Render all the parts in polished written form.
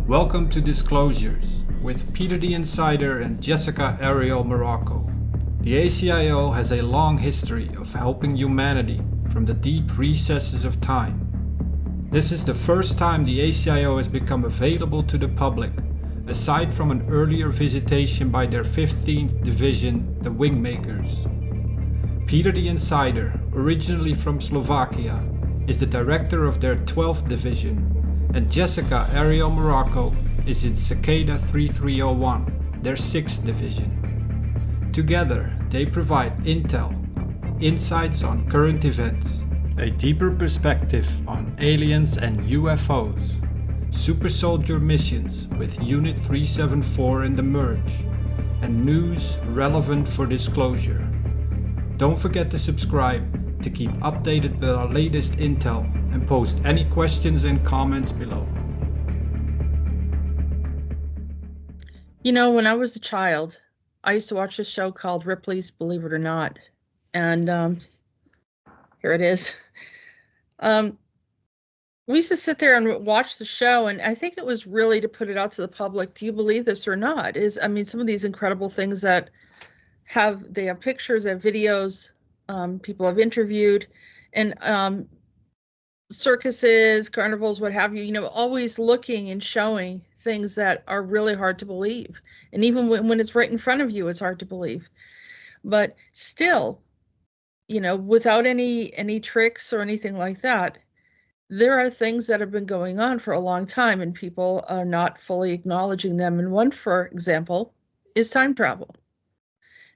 Welcome to Disclosures with Peter the Insider and Jessica Arael Morocco. The ACIO has a long history of helping humanity from the deep recesses of time. This is the first time the ACIO has become available to the public, aside from an earlier visitation by their 15th Division, the Wingmakers. Peter the Insider, originally from Slovakia, is the director of their 12th Division, and Jessica Arael Morocco is in Cicada 3301, their 6th Division. Together, they provide intel, insights on current events, a deeper perspective on aliens and UFOs, super soldier missions with Unit 374 in the Merge, and news relevant for disclosure. Don't forget to subscribe to keep updated with our latest intel and post any questions and comments below. You know, when I was a child, I used to watch a show called Ripley's Believe It or Not. And here it is. We used to sit there and watch the show, and I think it was really to put it out to the public. Do you believe this or not? Some of these incredible things that they have pictures, they have videos, people have interviewed, and circuses, carnivals, what have you, always looking and showing things that are really hard to believe. And even when it's right in front of you, it's hard to believe. But still, without any tricks or anything like that, there are things that have been going on for a long time, and people are not fully acknowledging them. And one, for example, is time travel.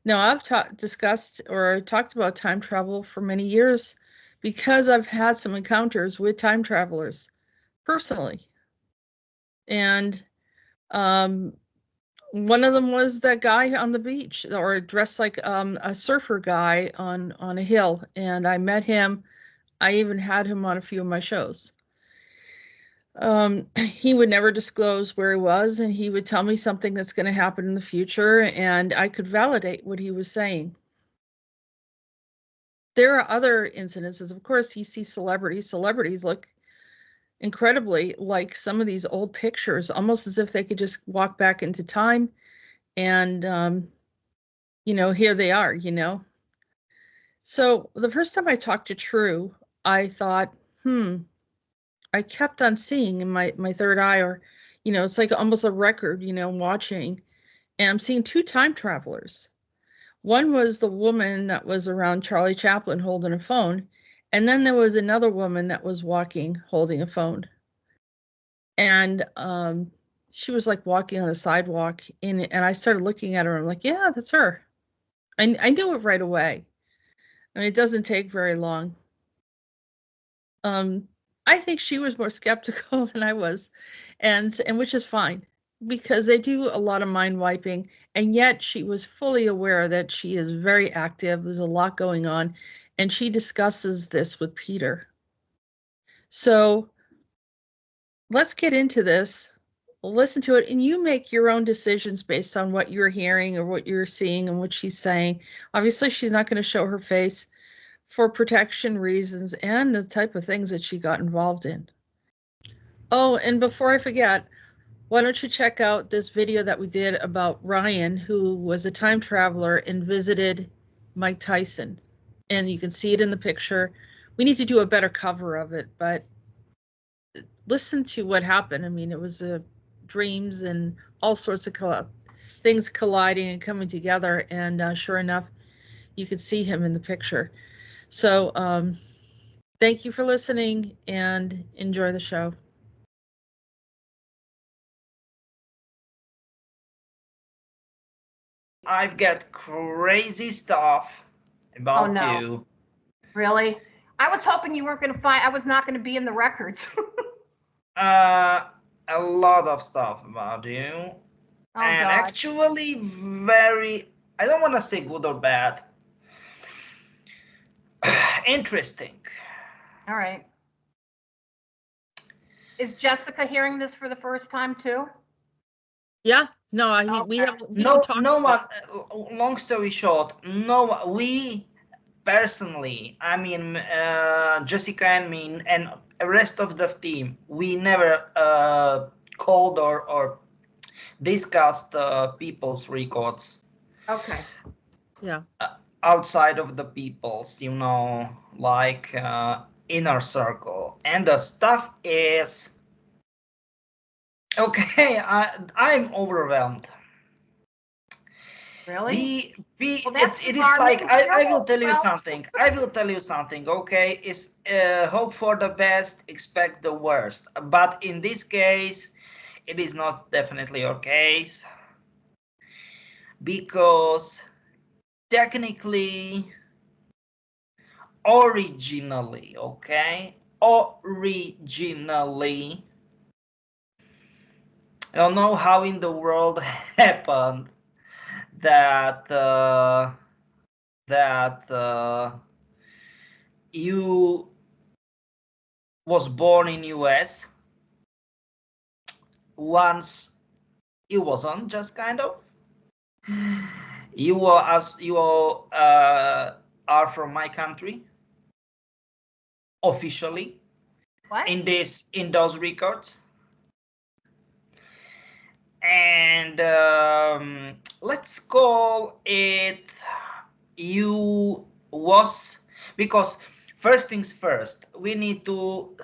Now, I've discussed or talked about time travel for many years because I've had some encounters with time travelers personally. And one of them was that guy on the beach, or dressed like a surfer guy on a hill. And I met him. I even had him on a few of my shows. He would never disclose where he was, and he would tell me something that's going to happen in the future, and I could validate what he was saying. There are other incidences. Of course, you see celebrities. Celebrities look incredibly like some of these old pictures, almost as if they could just walk back into time, and here they are. So the first time I talked to True, I thought, I kept on seeing in my third eye, or, it's like almost a record, watching. And I'm seeing two time travelers. One was the woman that was around Charlie Chaplin holding a phone. And then there was another woman that was walking, holding a phone. And she was like walking on the sidewalk. And I started looking at her. I'm like, yeah, that's her. I knew it right away. It doesn't take very long. I think she was more skeptical than I was, and which is fine, because they do a lot of mind wiping, and yet she was fully aware that she is very active. There's a lot going on, and she discusses this with Peter. So let's get into this. Listen to it, and you make your own decisions based on what you're hearing or what you're seeing and what she's saying. Obviously, she's not going to show her face for protection reasons and the type of things that she got involved in. Oh, and before I forget, why don't you check out this video that we did about Ryan, who was a time traveler and visited Mike Tyson. And you can see it in the picture. We need to do a better cover of it, but listen to what happened. It was dreams and all sorts of things colliding and coming together. And sure enough, you could see him in the picture. So thank you for listening, and enjoy the show. I've got crazy stuff about you. Really? I was hoping you weren't going to I was not going to be in the records. A lot of stuff about you. Oh, and God. Actually very, I don't want to say good or bad. Interesting. All right. Is Jessica hearing this for the first time too? Yeah. No, we No one. Long story short, no. We personally, I mean, Jessica and me and the rest of the team, we never called or discussed people's records Okay. Yeah. outside of the people's, you know, like inner circle. And the stuff is okay. I'm overwhelmed. Really? Well, It is like I will tell you well, something. I will tell you something. Okay, is hope for the best, expect the worst. But in this case, it is not definitely your case because technically, originally, I don't know how in the world happened that you was born in US once you wasn't, just kind of. You are from my country officially what? in those records, and let's call it you was, because first things first, we need to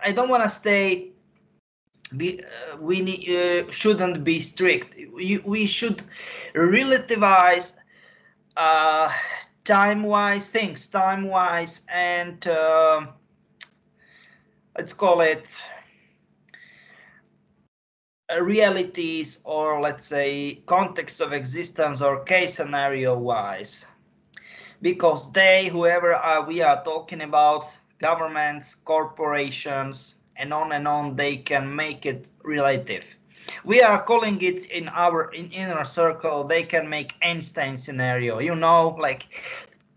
I don't want to stay shouldn't be strict. We should relativize time-wise, and let's call it realities, or let's say context of existence or case scenario wise, because whoever we are talking about, governments, corporations, and on, they can make it relative. We are calling it in our inner circle, they can make Einstein scenario, you know, like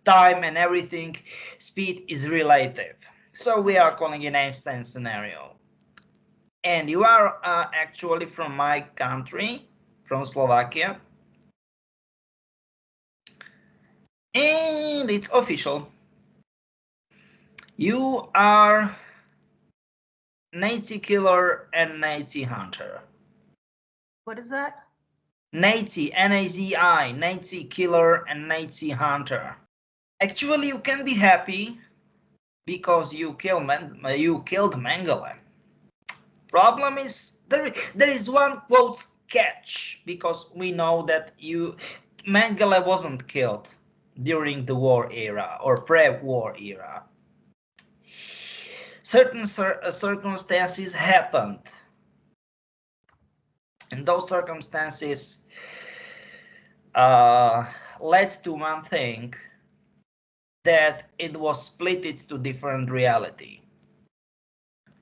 time and everything, speed is relative. So we are calling it Einstein scenario. And you are actually from my country, from Slovakia. And it's official. You are Nazi killer and Nazi hunter. What is that? Nazi, N-A-Z-I, Nazi killer and Nazi hunter. Actually, you can be happy because you killed Mengele. Problem is, there is one quote catch, because we know that Mengele wasn't killed during the war era or pre-war era. Certain circumstances happened, and those circumstances led to one thing, that it was split to different reality,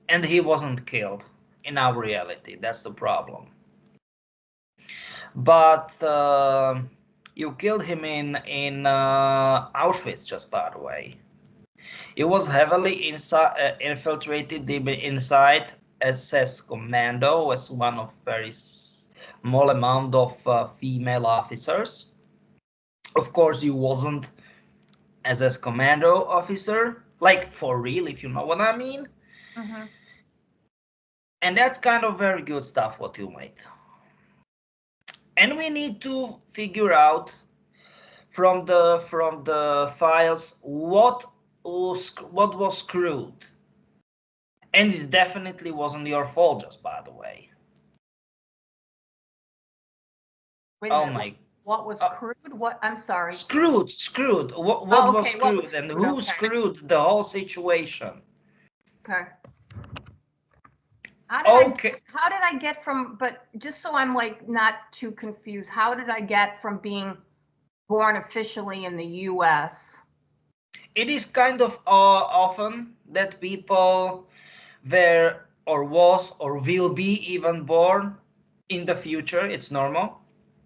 and he wasn't killed in our reality. That's the problem. But you killed him in Auschwitz, just by the way. He was heavily infiltrated deep inside SS Commando as one of very small amount of female officers. Of course, you wasn't SS Commando officer, like for real, if you know what I mean. Mm-hmm. And that's kind of very good stuff what you made. And we need to figure out from the files what was screwed. And it definitely wasn't your fault, just by the way. Wait a minute. What was screwed? What? I'm sorry. Screwed. What was screwed, and who screwed the whole situation? Okay. How did I get from, but just so I'm like not too confused, how did I get from being born officially in the US? It is kind of often that people were or was or will be even born in the future. It's normal.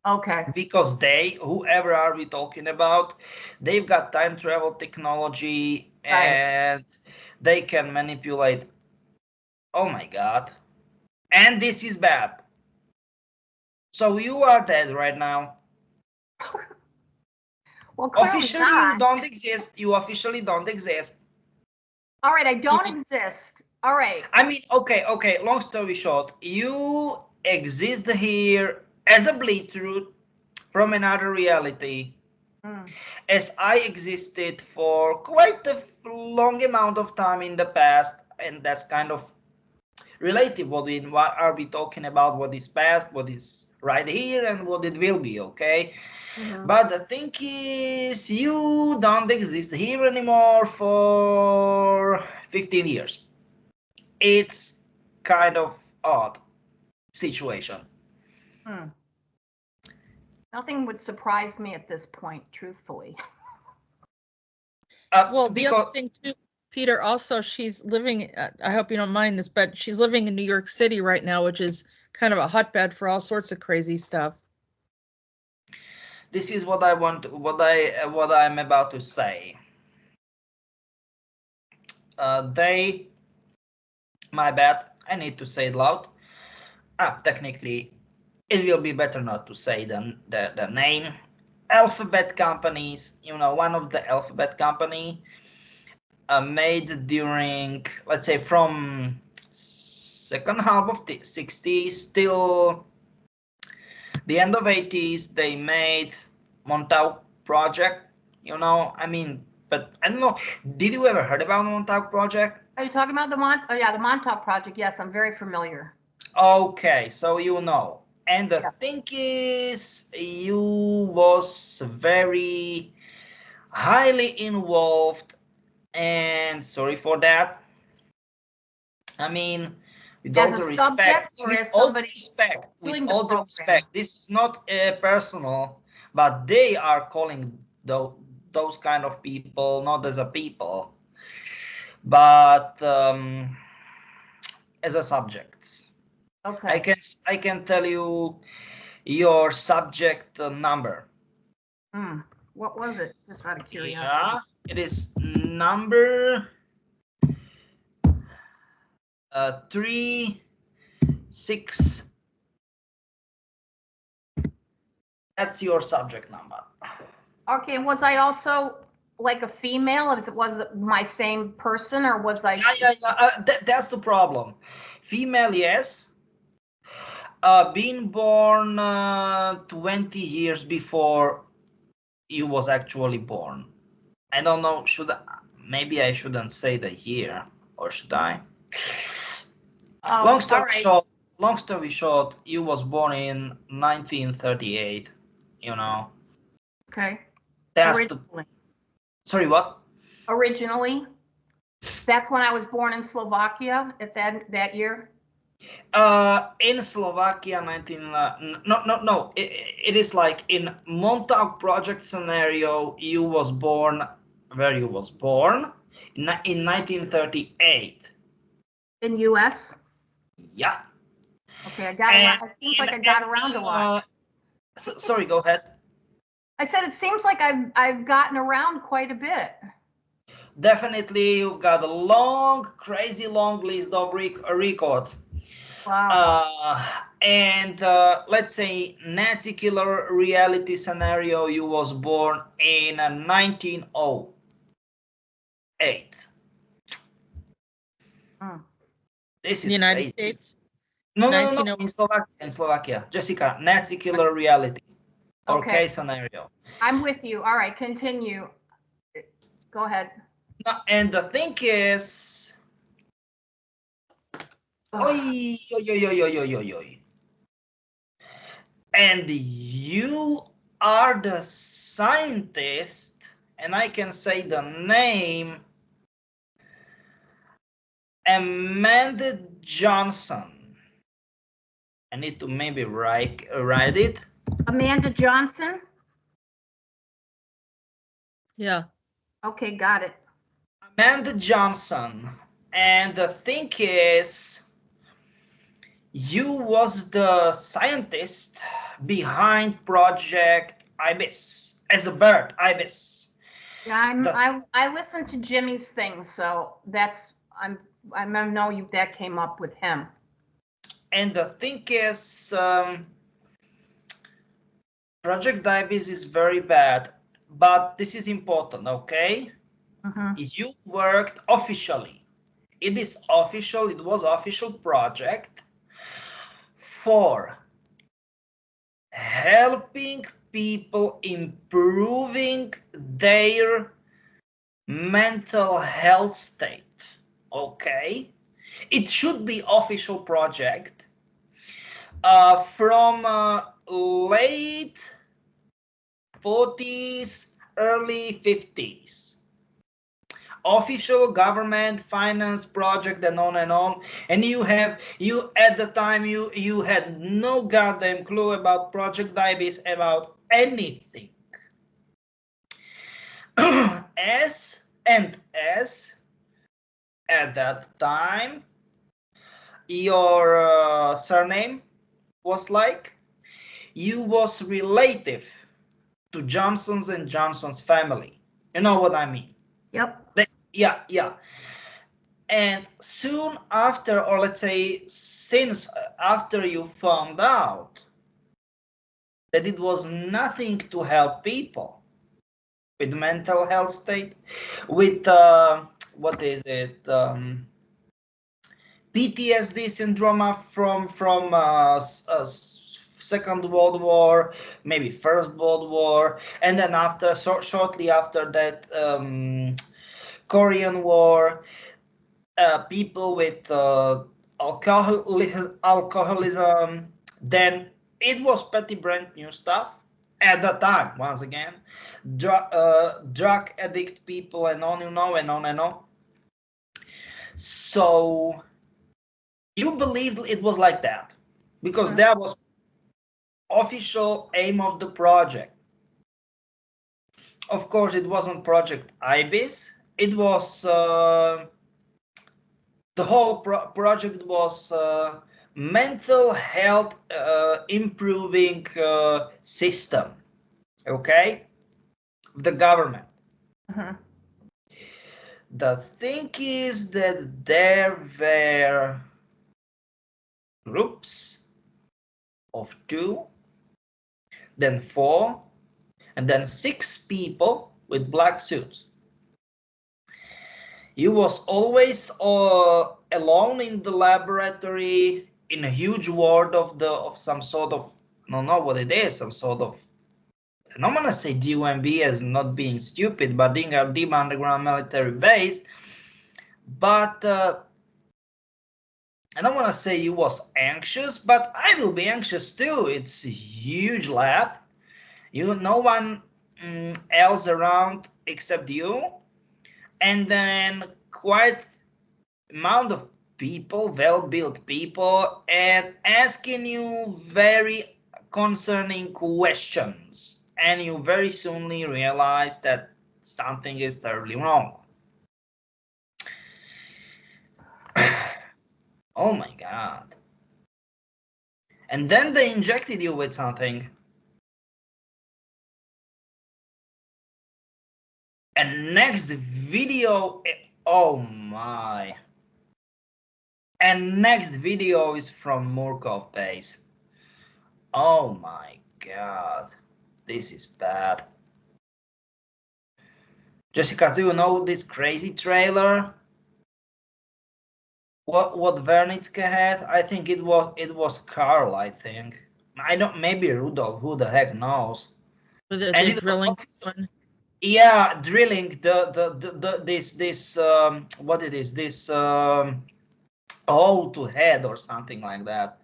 Okay. Because whoever are we talking about, they've got time travel technology, and they can manipulate. Oh my God. And this is bad. So you are dead right now. Well, clearly Officially, not. you don't exist. You officially don't exist. All right, I don't exist. All right. I mean, okay. Long story short, you exist here as a bleed truth from another reality, as I existed for quite a long amount of time in the past, and that's kind of relative. What are we talking about? What is past? What is right here, and what it will be? Okay. But the thing is, you don't exist here anymore for 15 years. It's kind of odd situation. Nothing would surprise me at this point, truthfully. Well, the other thing too, Peter, also she's living, I hope you don't mind this, but she's living in New York City right now, which is kind of a hotbed for all sorts of crazy stuff. This is what I want, what I'm about to say. My bad, I need to say it loud. Technically, it will be better not to say the name. Alphabet companies, one of the alphabet company made during, let's say, from second half of the 60s till the end of 80s, they made Montauk project, I mean, but I don't know, did you ever heard about Montauk project? Are you talking about the the Montauk project? Yes, I'm very familiar. Okay, so you know. And the thing is, you was very highly involved, and sorry for that. I mean, with all the respect, this is not personal, but they are calling those kind of people not as a people, but as a subjects. Okay. I can tell you your subject number. What was it? Just out of curiosity. Yeah, it is number 3, 6. That's your subject number. Okay, and was I also like a female? Was it my same person, or was I? Yeah. That's the problem. Female, yes. Being born 20 years before you was actually born. I don't know. Maybe I shouldn't say the year, or should I? Long story short, you was born in 1938. Okay. That's Sorry, what? Originally, that's when I was born in Slovakia at that year. In Slovakia, no. It is like in Montauk project scenario. You was born where you was born in 1938. In U.S. Yeah. Okay, I got around. It seems like I got around a lot. Sorry, go ahead. I said it seems like I've gotten around quite a bit. Definitely, you've got a crazy long list of records. Wow. And let's say Nazi killer reality scenario, you was born in 1908. This is United crazy. States? No, in Slovakia. Jessica, Nazi killer reality or case scenario. I'm with you. All right, continue. Go ahead. No, and the thing is, and you are the scientist, and I can say the name, Amanda Johnson. I need to maybe write it. Amanda Johnson? Yeah. Okay, got it. Amanda Johnson. And the thing is, you was the scientist behind Project Ibis, as a bird, Ibis. Yeah, I listened to Jimmy's things, so I know that came up with him. And the thing is, Project Ibis is very bad, but this is important, okay? You worked officially. It is official, it was official project for helping people improving their mental health state, okay? It should be official project from late 40s, early 50s. Official government finance project and on and on. And you at the time you had no goddamn clue about Project Ibis, about anything. as at that time your surname was like, you was relative to Johnson's and Johnson's family. You know what I mean? Yep. Yeah. And soon after, or let's say since after you found out that it was nothing to help people with mental health state, with what is it, PTSD syndrome from Second World War, maybe First World War, and then after shortly after that Korean War, people with alcoholism, then it was pretty brand new stuff at the time. Once again, drug addict people and on, and on. So you believed it was like that because that was official aim of the project. Of course, it wasn't Project Ibis. It was the whole project was mental health improving system, okay, the government. The thing is that there were groups of 2, then 4, and then 6 people with black suits. You was always alone in the laboratory in a huge ward of some sort of, I don't know what it is, some sort of, I don't want to say DUMB as not being stupid, but being a deep underground military base. But I don't want to say you was anxious, but I will be anxious too. It's a huge lab. No one else around except you. And then quite amount of people, well-built people, and asking you very concerning questions. And you very soonly realize that something is terribly wrong. Oh my God. And then they injected you with something. And next video, oh my. And next video is from Murkoff base. Oh my God, this is bad. Jessica, do you know this crazy trailer? What Vernitske had? I think it was Carl, I think. I don't, maybe Rudolph, who the heck knows? The drilling one. Yeah, drilling this what it is, this hole to head or something like that.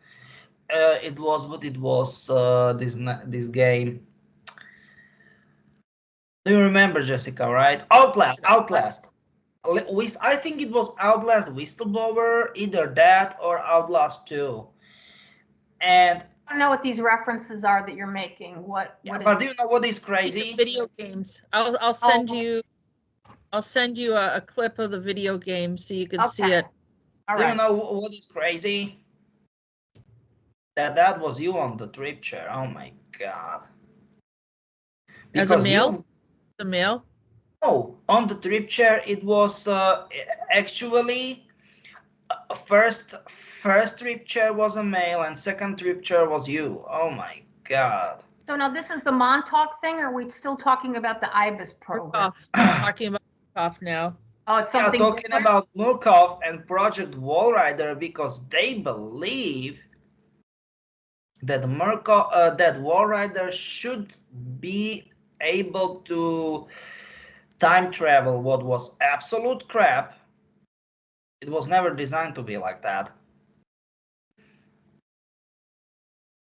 It was what it was, this game. Do you remember, Jessica, right? Outlast. I think it was Outlast Whistleblower, either that or Outlast 2. And I don't know what these references are that you're making. What but do you know what is crazy? Video games. I'll send you. I'll send you a clip of the video game so you can see it. Do you know what is crazy? That was you on the trip chair. Oh my God. As a male? The male? No, on the trip chair it was actually first trip chair was a male and second trip chair was you. Oh my God. So now this is the Montauk thing, or are we still talking about the IBIS program? Murkoff. We're talking about Murkoff now. Oh, it's Yeah, something talking different? about Murkoff and Project Wallrider, because they believe that that Wallrider should be able to time travel, what was absolute crap. It was never designed to be like that.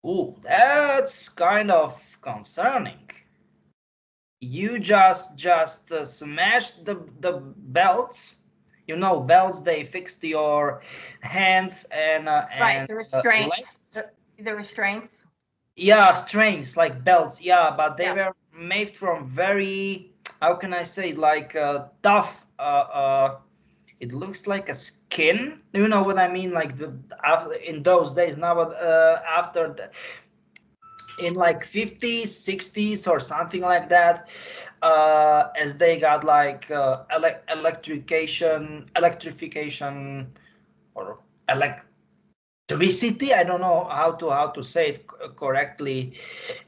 Ooh, that's kind of concerning. You just smashed the belts. You know, belts, they fixed your hands and Right, the restraints. legs. The restraints. Yeah, strings like belts. Yeah, but they Yeah. were made from very, how can I say, like tough. It looks like a skin. You know what I mean? Like in those days. Now, after in like 50s, 60s or something like that, as they got like electrification or electricity. I don't know how to say it correctly.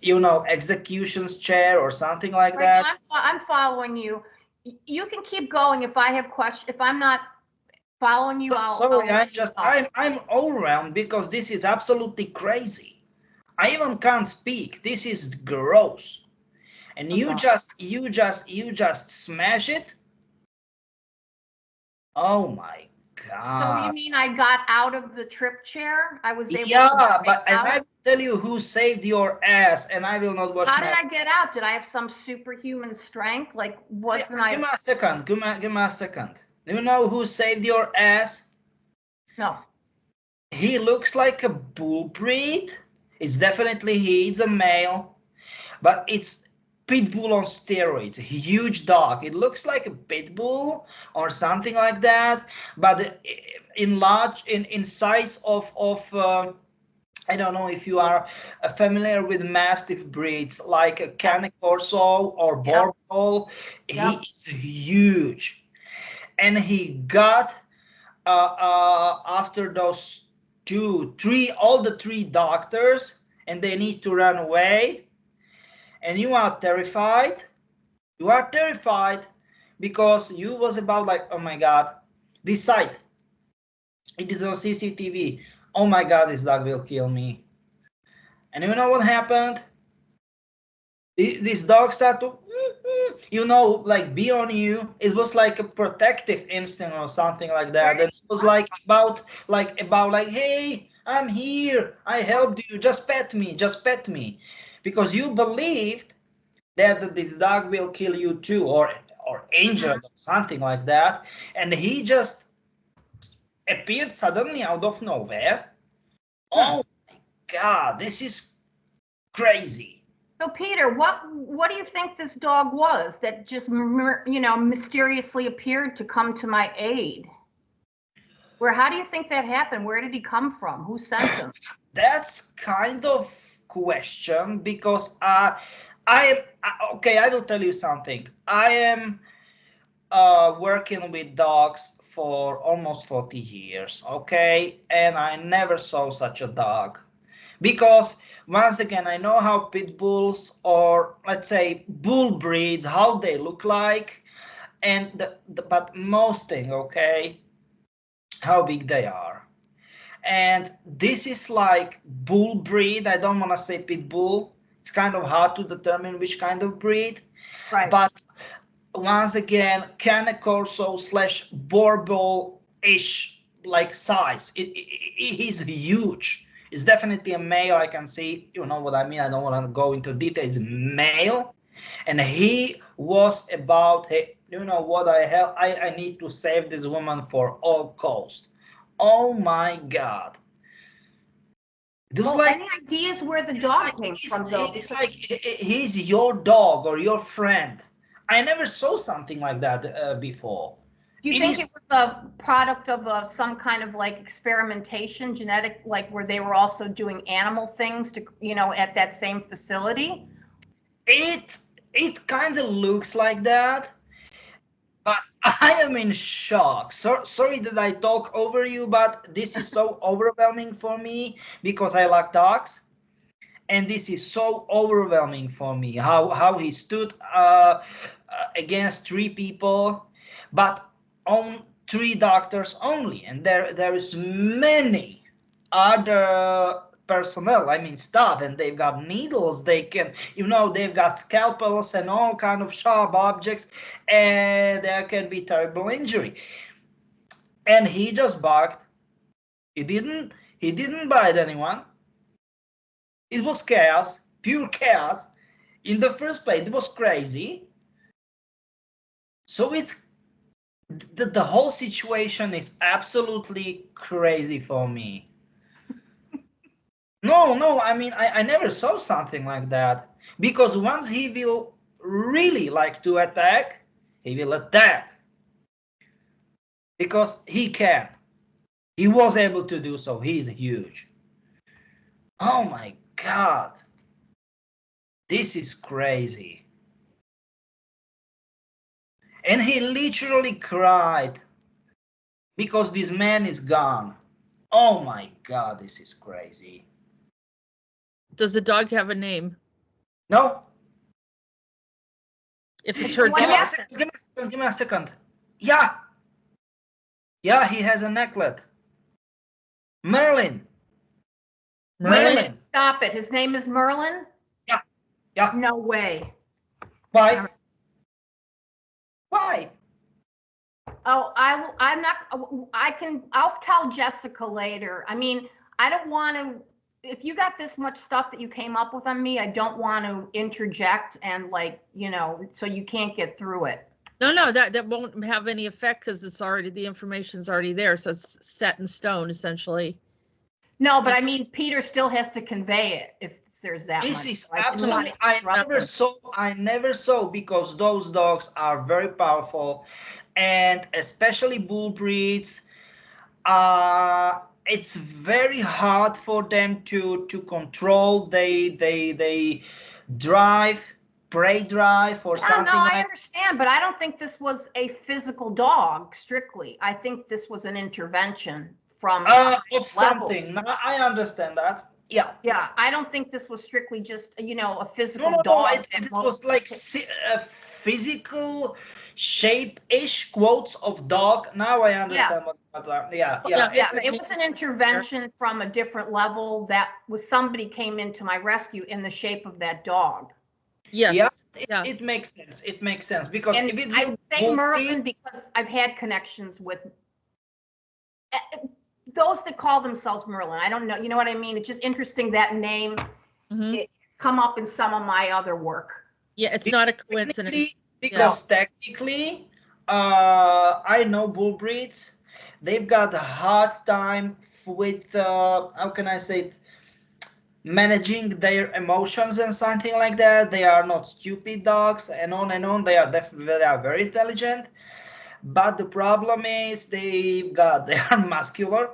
You know, executions chair or something like Right, that. I'm following you. You can keep going if I have questions. If I'm not following you, Sorry, let you stop. I'm overwhelmed because this is absolutely crazy. I even can't speak. This is gross. And you just smash it. Oh my God. So you mean I got out of the trip chair? I was able to Yeah, get but and out? I will tell you who saved your ass, and I will not wash How my. did I get out? Did I have some superhuman strength? Like, wasn't Give me I? a second. Give me a second. Do you know who saved your ass? No. He looks like a bull breed. It's definitely he's a male, but it's pit bull on steroids. A huge dog. It looks like a pit bull or something like that, but in size of I don't know if you are familiar with mastiff breeds like a Cane Corso or Border. He is huge, and he got after those all the three doctors, and they need to run away, and you are terrified. You are terrified because you was about like, oh my God, this site, it is on CCTV. Oh my God, this dog will kill me. And you know what happened? This dog started to, you know, like be on you. It was like a protective instinct or something like that. And it was like about like, hey, I'm here. I helped you. Just pet me, because you believed that this dog will kill you too, or injured or something like that. And he just appeared suddenly out of nowhere. Oh my God, this is crazy. So Peter, what do you think this dog was that just mysteriously appeared to come to my aid? How do you think that happened? Where did he come from? Who sent him? That's kind of question, because I will tell you something. I am working with dogs for almost 40 years, okay, and I never saw such a dog, because once again, I know how pit bulls, or let's say bull breeds, how they look like, and but most thing, okay, how big they are. And this is like bull breed. I don't want to say pit bull. It's kind of hard to determine which kind of breed. Right. But once again, Cane Corso / Borbol-ish like size. He's huge. It's definitely a male. I can see, you know what I mean. I don't want to go into details. Male, and he was about, hey, you know what I need to save this woman for all cost. Oh my God. Any ideas where the dog came from, though? It's like he's your dog or your friend. I never saw something like that before. Do you think it was a product of some kind of like experimentation, genetic, like where they were also doing animal things to, at that same facility? It kind of looks like that, but I am in shock. Sorry that I talk over you, but this is so overwhelming for me because I like dogs. And this is so overwhelming for me, how he stood against 3 people, but on 3 doctors only, and there is many other personnel, I mean staff, and they've got needles, they can, they've got scalpels and all kind of sharp objects, and there can be terrible injury. And he just barked. He didn't bite anyone. It was chaos, pure chaos. In the first place, it was crazy. So it's the whole situation is absolutely crazy for me. No, I mean, I never saw something like that. Because once he will really like to attack, he will attack. Because he can. He was able to do so. He's huge. Oh my God. This is crazy. And he literally cried because this man is gone. Oh my God, this is crazy. Does the dog have a name? No. If it's her What dog. happened? Give me a second. Yeah, he has a necklet. Merlin. Wait a Merlin? minute, stop it. His name is Merlin? Yeah. No way. Why? Why? Oh, I'm not, I'll tell Jessica later. I mean, I don't want to, if you got this much stuff that you came up with on me, I don't want to interject and so you can't get through it. No, that won't have any effect because the information's already there. So it's set in stone, essentially. No, but I mean, Peter still has to convey it if there's that much. This is So I didn't absolutely, want to I interrupt never saw because those dogs are very powerful, and especially bull breeds, it's very hard for them to control. They drive, prey drive or something No, I like. understand, but I don't think this was a physical dog strictly. I think this was an intervention from Of something. No, I understand that. Yeah. Yeah, I don't think this was strictly just, a physical No. dog. This was like a physical shape-ish quotes of dog. Now I understand what. Yeah. It was an intervention from a different level. That was somebody came into my rescue in the shape of that dog. Yes. Yeah. It makes sense. It makes sense because And if it I will say Merlin because I've had connections with those that call themselves Merlin. I don't know. You know what I mean? It's just interesting that name. Mhm. It's come up in some of my other work. Yeah, it's not a coincidence. Because technically, I know bull breeds. They've got a hard time with how can I say it, managing their emotions and something like that. They are not stupid dogs, and on and on. They are very intelligent. But the problem is they are muscular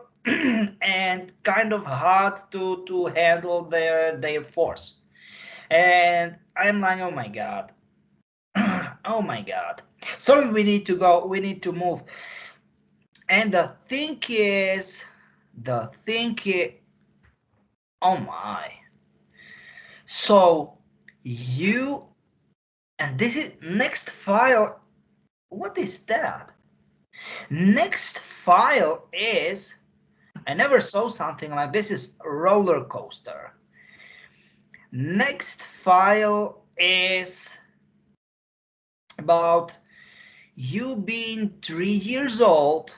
and kind of hard to handle their force. And I'm like, oh my God. Oh my God. So we need to go, we need to move. And the thing is, oh my. So and this is next file. What is that? Next file is, I never saw something like this, is roller coaster. Next file is about you being 3 years old.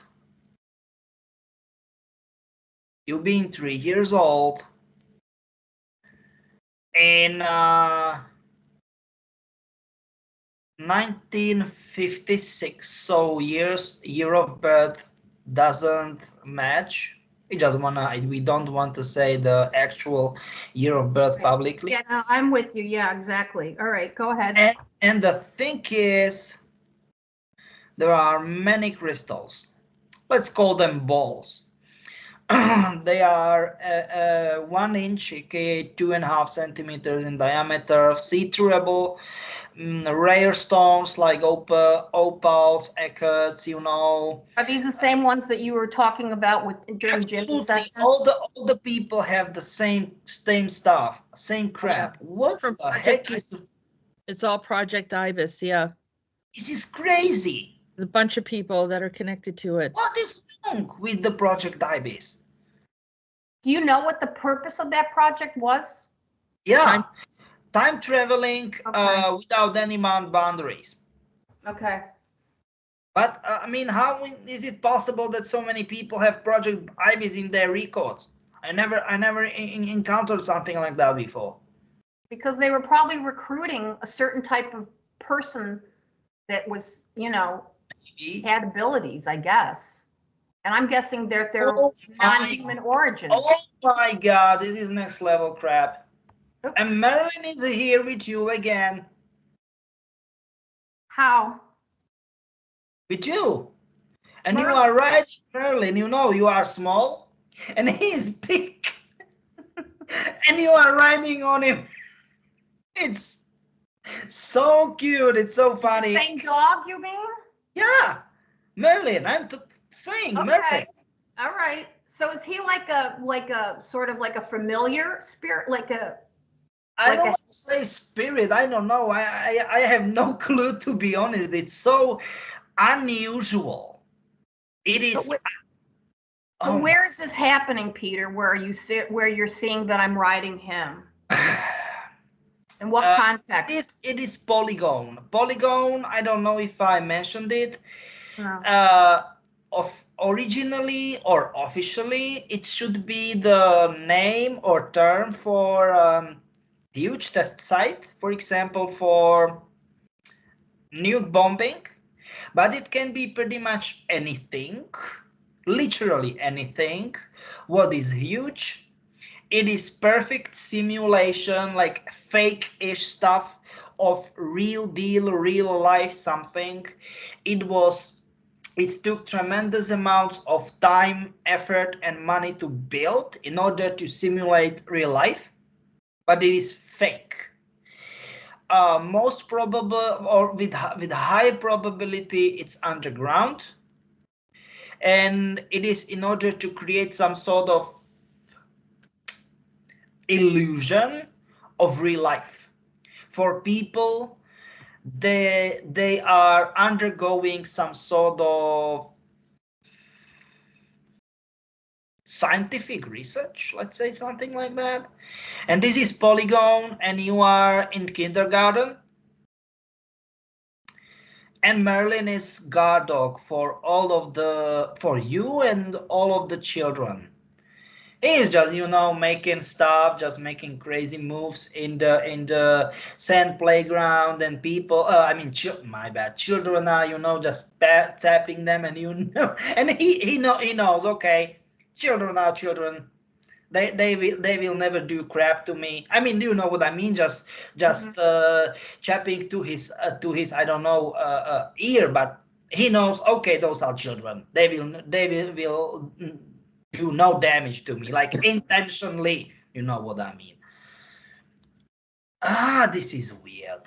You being 3 years old in 1956. So year of birth doesn't match. We don't want to say the actual year of birth publicly. Yeah, no, I'm with you. Yeah, exactly. All right, go ahead. And the thing is, there are many crystals. Let's call them balls. They are 1 inch, aka 2.5 centimeters in diameter, see-throughable, rare stones like opals, eckets, you know. Are these the same ones that you were talking about with during Jim's Absolutely, session? all the people have the same stuff, same crap. What From the Project heck is It's all Project Ibis, yeah. this? Is crazy. There's a bunch of people that are connected to it. What is wrong with the Project Ibis? Do you know what the purpose of that project was? Yeah, time traveling Okay. without any boundaries. Okay. But I mean, how is it possible that so many people have Project Ibis in their records? I never encountered something like that before. Because they were probably recruiting a certain type of person that was, you know, Maybe. had abilities, I guess. And I'm guessing they're Oh my- non-human origins. Oh my God, this is next level crap. Oops. And Marilyn is here with you again. How? With you. And you Merlin. are right, Marilyn, you know, you are small and he is big. And you are riding on him. It's so cute. It's so funny. Same dog, you mean? Yeah, Merlin. I'm saying Okay. Merlin. All right. So is he like a sort of like a familiar spirit, like a? I Like don't a- want to say spirit. I don't know. I have no clue, to be honest. It's so unusual. It is. But Oh So my- where is this happening, Peter? Where you're seeing that I'm riding him? In what context? it is Polygon. Polygon. I don't know if I mentioned it. No. Originally or officially, it should be the name or term for huge test site, for example, for nuke bombing, but it can be pretty much anything, literally anything. What is huge? It is perfect simulation, like fake-ish stuff of real deal, real life something. It took tremendous amounts of time, effort, and money to build in order to simulate real life, but it is fake. Most probable, or with high probability, it's underground, and it is in order to create some sort of illusion of real life for people. They are undergoing some sort of scientific research, let's say something like that. And this is Polygon, and you are in kindergarten. And Merlin is guard dog for for you and all of the children. He is just, you know, making stuff, just making crazy moves in the sand playground, and people. My bad. Children are, you know, just tapping them, and you know, and he knows. Okay, children are children. They will never do crap to me. I mean, do you know what I mean? Just chapping to his I don't know ear, but he knows. Okay, those are children. They will do no damage to me, like intentionally. You know what I mean? This is weird.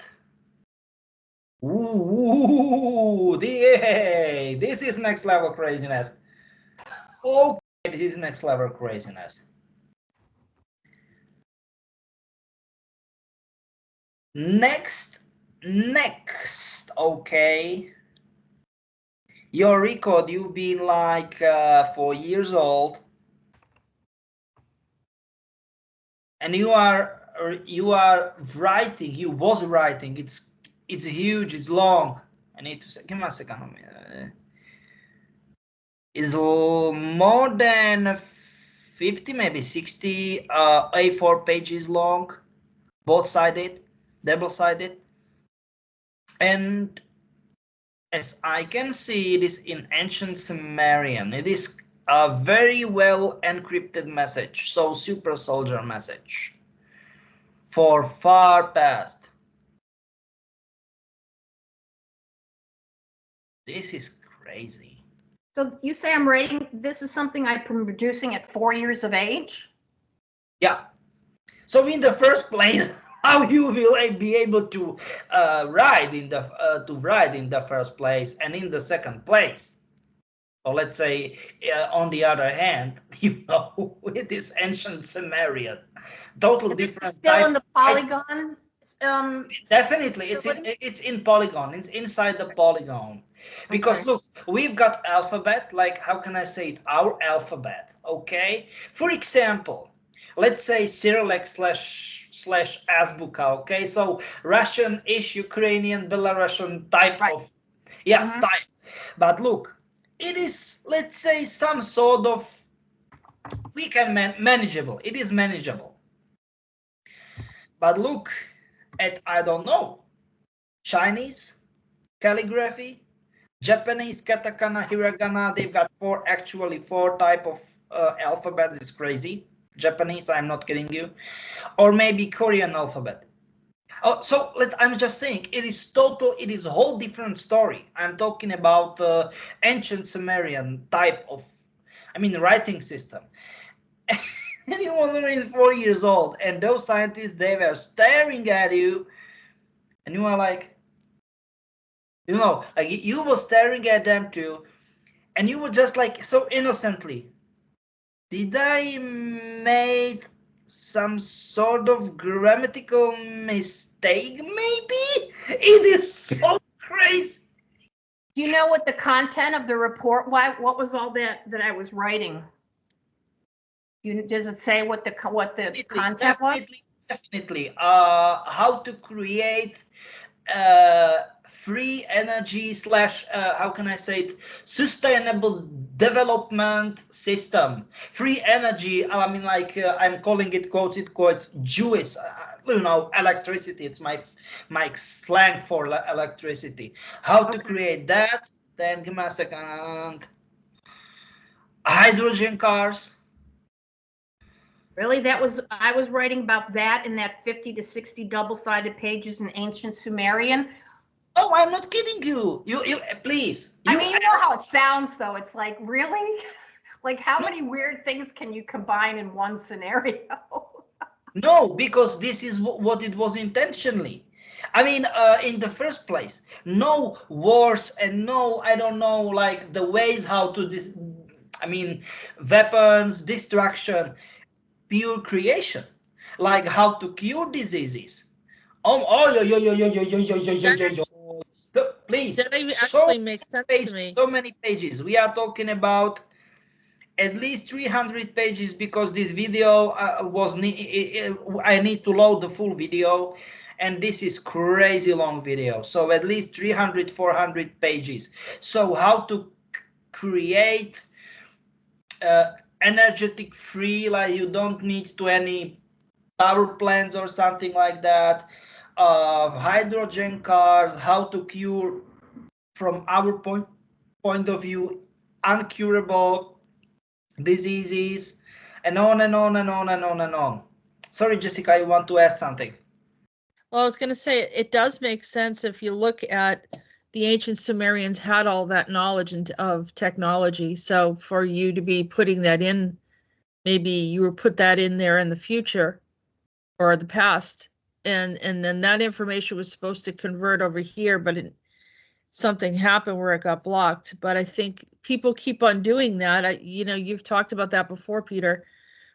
Ooh, this is next level craziness. Okay, this is next level craziness. Next, okay. Your record, you've been like 4 years old, and you was writing. It's huge. It's long. I need to say. Give me a second. It's more than 50, maybe 60 A4 pages long, both-sided, double-sided, and as I can see, it is in ancient Sumerian. It is a very well encrypted message, so super soldier message for far past. This is crazy. So you say I'm writing, this is something I'm producing at 4 years of age? Yeah. So in the first place, how you will be able to ride in the first place and in the second place. Or let's say, on the other hand, it is ancient Sumerian, total different. Still type, in the polygon. Definitely, it's in polygon. It's inside the polygon. Because Okay. look, we've got alphabet, like, how can I say it? Our alphabet, okay? For example, let's say Cyrillic slash Azbuka, okay? So Russian-ish, Ukrainian, Belarusian type Right. of, style. But look, it is, let's say, some sort of, we can manageable. It is manageable. But look at, I don't know, Chinese calligraphy, Japanese katakana, hiragana. They've got four type of alphabet. It's crazy. Japanese, I'm not kidding you. Or maybe Korean alphabet. Oh, so I'm just saying, it is a whole different story. I'm talking about ancient Sumerian type of, writing system. And you were only 4 years old, and those scientists, they were staring at you, and you were like, like you were staring at them too, and you were just like so innocently, did I made some sort of grammatical mistake? Maybe it is so crazy. Do you know what the content of the report? What was all that I was writing? Does it say what the content was? Definitely. How to create free energy / how can I say it, sustainable development system. Free energy, I'm calling it quotes Jewish, electricity. It's my slang for electricity. How to create that. Then give me a second. Hydrogen cars. Really? I was writing about that in that 50 to 60 double-sided pages in ancient Sumerian. Oh, I'm not kidding you. You please. You know how it sounds, though. It's like, really? Like, how many weird things can you combine in one scenario? No, because this is what it was intentionally. In the first place, no wars and no, I don't know, like the ways how to weapons, destruction, pure creation, like how to cure diseases. Please. That actually makes sense to me. So many pages. We are talking about at least 300 pages because this video I need to load the full video, and this is crazy long video. So at least 300, 400 pages. So how to create energetic free, like you don't need to any power plants or something like that. Hydrogen cars, how to cure, from our point of view, uncurable diseases, and on and on and on and on and on. Sorry, Jessica, you want to ask something? Well, I was going to say, it does make sense if you look at the ancient Sumerians had all that knowledge of technology. So for you to be putting that in, maybe you would put that in there in the future or the past, and then that information was supposed to convert over here, but something happened where it got blocked. But I think people keep on doing that. You've talked about that before, Peter,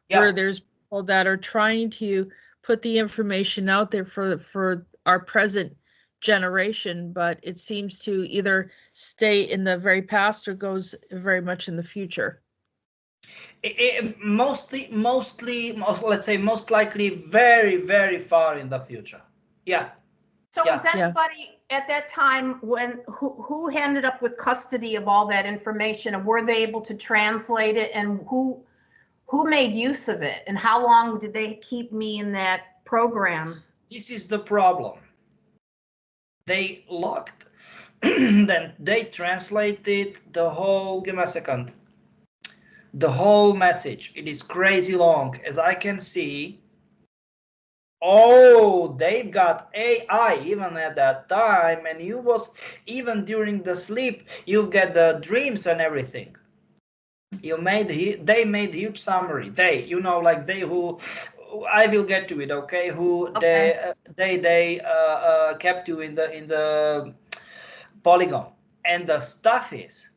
where there's people that are trying to put the information out there for our present generation, but it seems to either stay in the very past or goes very much in the future. Mostly, let's say most likely very, very far in the future. Yeah. So was anybody at that time who ended up with custody of all that information, and were they able to translate it, and who made use of it, and how long did they keep me in that program? This is the problem. They locked, then they translated the whole, give me a second, the whole message. It is crazy long, as I can see. Oh, they've got AI even at that time, and even during the sleep, you get the dreams and everything. They made huge summary. They who I will get to it. Okay, who Okay. they kept you in the polygon, and the stuff is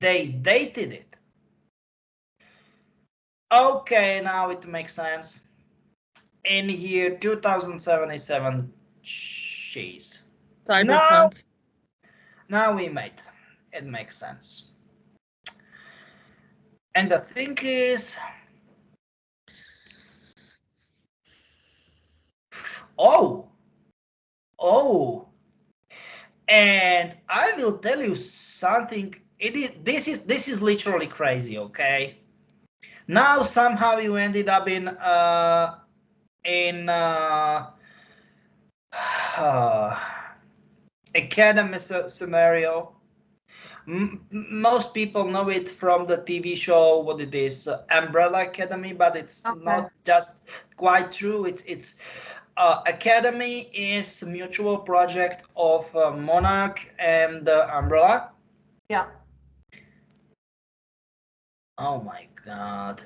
they dated it. Okay, now it makes sense. In year 2077, jeez. Cyberpunk. Now we made it makes sense. And the thing is, oh, and I will tell you something. This is literally crazy. Okay, now somehow you ended up in academy scenario. Most people know it from the TV show, what it is, Umbrella Academy, but it's not just quite true. It's Academy is a mutual project of Monarch and Umbrella. Yeah. Oh my God.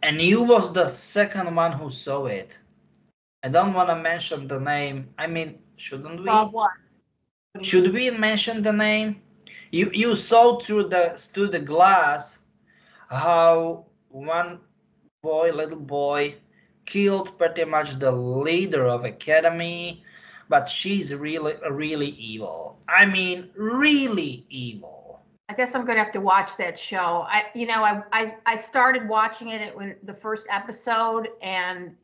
And you was the second one who saw it. I don't want to mention the name. I mean, shouldn't we? What? Should we mention the name? You saw through the glass how one boy, little boy, killed pretty much the leader of Academy, but she's really evil. I mean, really evil. I guess I'm gonna have to watch that show. I started watching it when the first episode, and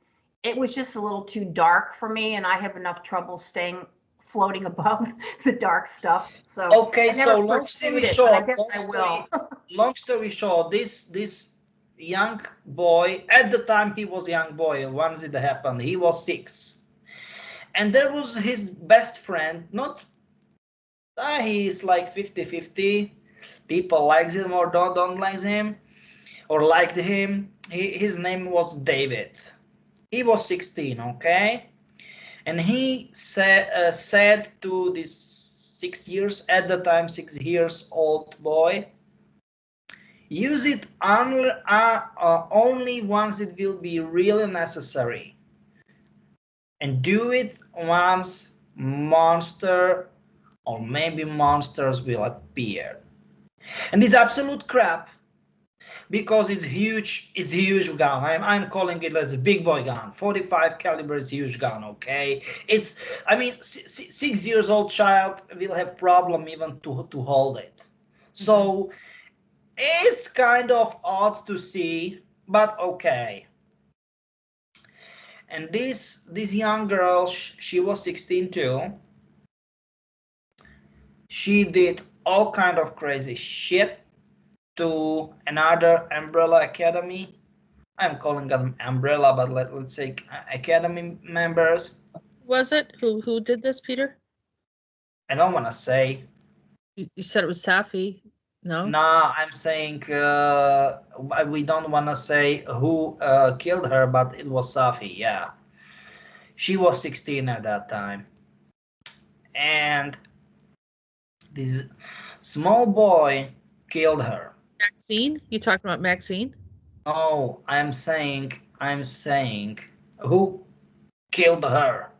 it was just a little too dark for me, and I have enough trouble floating above the dark stuff. So okay, I never so long pursued story it, short, but I guess I will. long story short, this young boy, at the time he was a young boy, once it happened, he was 6. And there was his best friend, not, he's like 50-50. People likes him or don't like him, or liked him. His name was David. He was 16, okay? And he said to this 6 years, at the time 6 years old boy, use it only once it will be really necessary. And do it once monster or maybe monsters will appear. And it's absolute crap, because it's huge gun. I'm calling it as a big boy gun. 45 caliber is huge gun, okay? It's, I mean, 6 years old child will have problem even to hold it. So it's kind of odd to see, but okay. And this young girl, she was 16 too. She did all kind of crazy shit to another Umbrella Academy. I'm calling them Umbrella, but let's say Academy members. Was it? Who did this, Peter? I don't want to say. You said it was Safi. No? Nah, I'm saying we don't want to say who killed her, but it was Safi, yeah. She was 16 at that time. And this small boy killed her. Maxine? You talking about Maxine? Oh, I'm saying who killed her?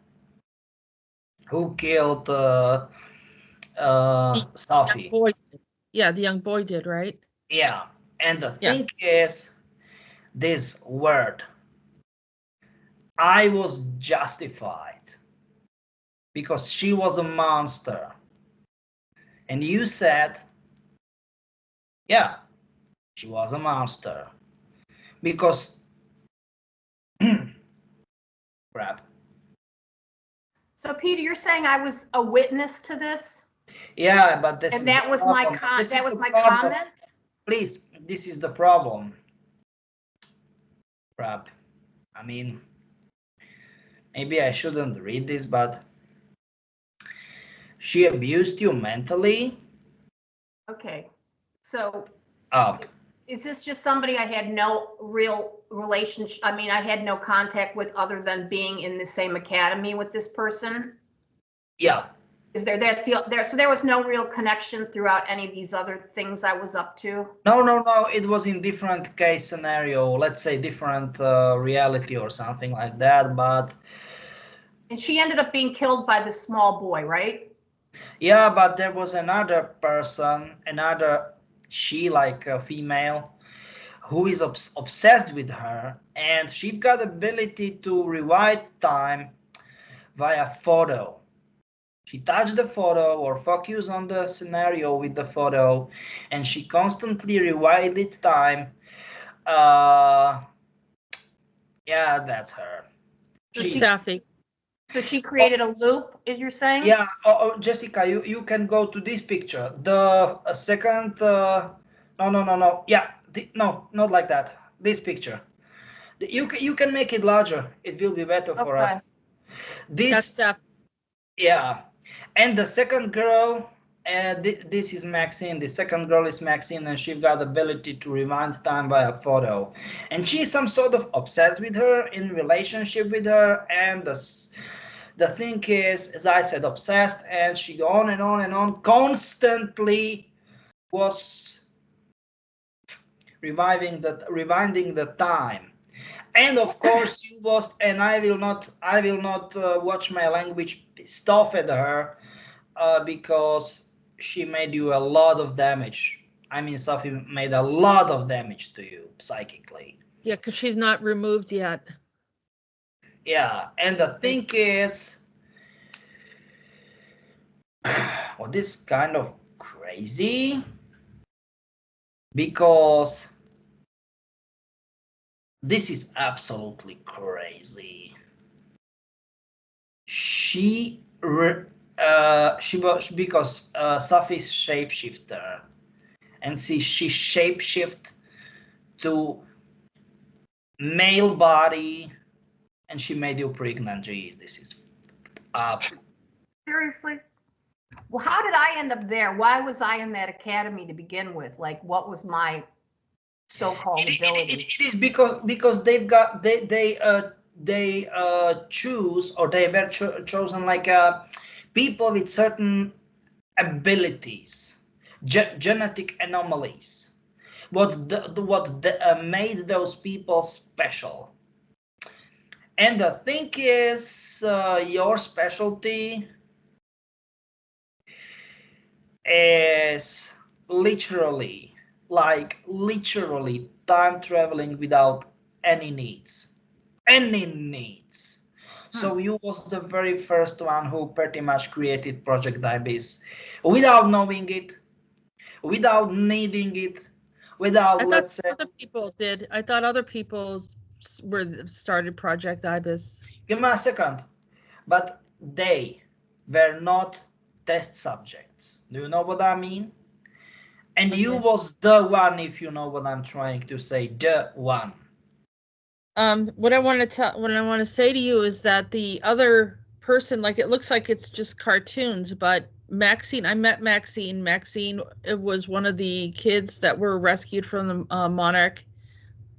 Who killed Safi? Boy. Yeah, the young boy did, right? Yeah, and the thing is, this word, I was justified because she was a monster. And you said, yeah, she was a monster. Because, crap. So Peter, you're saying I was a witness to this? Yeah, but this And is that the was problem. my comment? Please, this is the problem. Crap. I mean, maybe I shouldn't read this, but she abused you mentally. Okay. So Up. is this just somebody I had no real relationship? I mean, I had no contact with other than being in the same academy with this person? Yeah. Is there, that's the, there, so there was no real connection throughout any of these other things I was up to? No, it was in different case scenario, let's say different reality or something like that, but. And she ended up being killed by the small boy, right? Yeah, but there was another person, she like a female, who is obsessed with her, and she's got ability to rewind time via photo. She touched the photo or focus on the scenario with the photo, and she constantly rewinded time. Yeah, that's her. Safi. So she created a loop, as you're saying? Yeah, Jessica, you can go to this picture. The second, no. Yeah, no, not like that. This picture. You can make it larger. It will be better for Okay. us. This, That's Safi. yeah, and the second girl, this is Maxine. The second girl is Maxine, and she got the ability to rewind time by a photo, and she's some sort of obsessed with her, in relationship with her, and the thing is, as I said, obsessed, and she go on and on and on, constantly was rewinding the time. And of course, you was, and I will not watch my language, pissed off at her because she made you a lot of damage. I mean, Sophie made a lot of damage to you psychically. Yeah, because she's not removed yet. Yeah, and the thing is, well, this is kind of crazy because this is absolutely crazy. She was because Safi's shapeshifter, and she shapeshift to male body, and she made you pregnant. Geez, this is up. Seriously? Well, how did I end up there? Why was I in that academy to begin with? Like, what was my so-called ability? It is because they've got they choose, or they were chosen like people with certain abilities, genetic anomalies. What made those people special. And the thing is, your specialty is literally time traveling without any needs. So you was the very first one who pretty much created Project Ibis without knowing it, without needing it, without, let's say. Other people did. I thought other people started Project Ibis. Give me a second. But they were not test subjects. Do you know what I mean? And Okay. you was the one, if you know what I'm trying to say, the one. What I want to say to you is that the other person, like, it looks like it's just cartoons, but Maxine, I met Maxine. Maxine, it was one of the kids that were rescued from the Monarch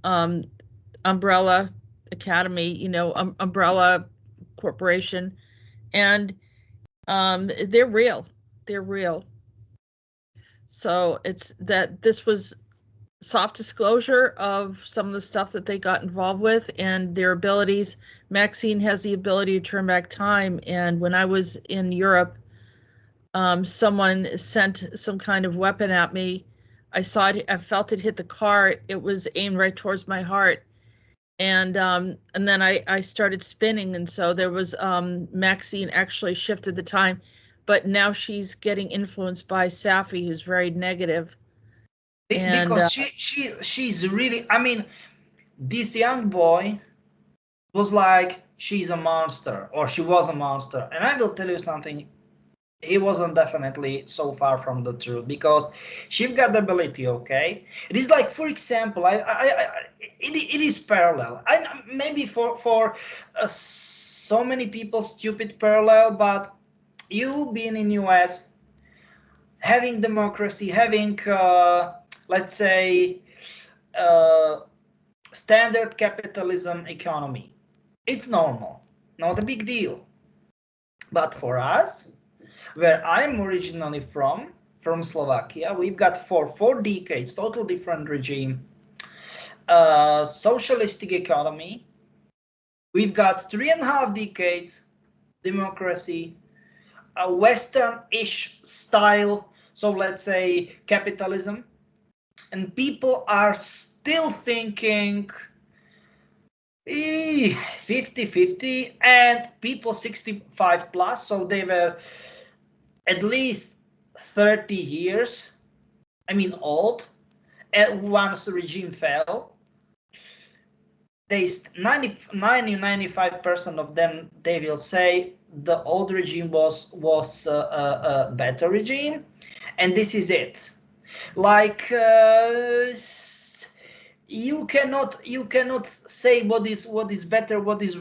Umbrella Academy, Umbrella Corporation, and they're real. They're real. So it's that this was soft disclosure of some of the stuff that they got involved with and their abilities. Maxine has the ability to turn back time. And when I was in Europe, someone sent some kind of weapon at me. I saw it, I felt it hit the car. It was aimed right towards my heart. And then I started spinning. And so there was, Maxine actually shifted the time, but now she's getting influenced by Safi, who's very negative. Because she's really, I mean, this young boy was like, she's a monster, or she was a monster. And I will tell you something, he wasn't definitely so far from the truth, because she got the ability, okay? It is like, for example, it is parallel. Maybe for so many people, stupid parallel, but you being in US, having democracy, having let's say standard capitalism economy, it's normal, not a big deal. But for us, where I'm originally from Slovakia, we've got for 4 decades, total different regime, socialistic economy. We've got 3.5 decades democracy, a Western-ish style, so let's say capitalism, and people are still thinking 50-50, and people 65 plus, so they were at least 30 years, old, and once the regime fell. They 95% of them, they will say the old regime was a better regime, and this is it. Like you cannot say what is better, what is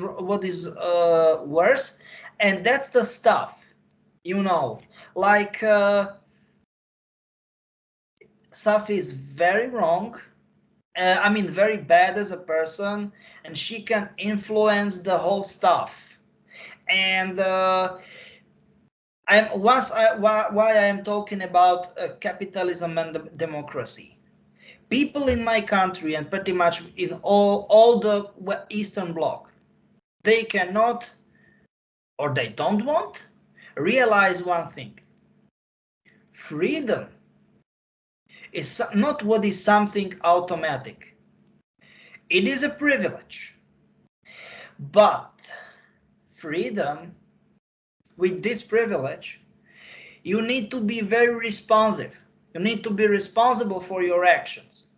worse, and that's the stuff, like Safi is very wrong. Very bad as a person, and she can influence the whole stuff. And why I am talking about capitalism and democracy. People in my country, and pretty much in all the Eastern Bloc, they cannot, or they don't want, realize one thing. Freedom is not what is something automatic. It is a privilege. But freedom, with this privilege, you need to be very responsive. You need to be responsible for your actions.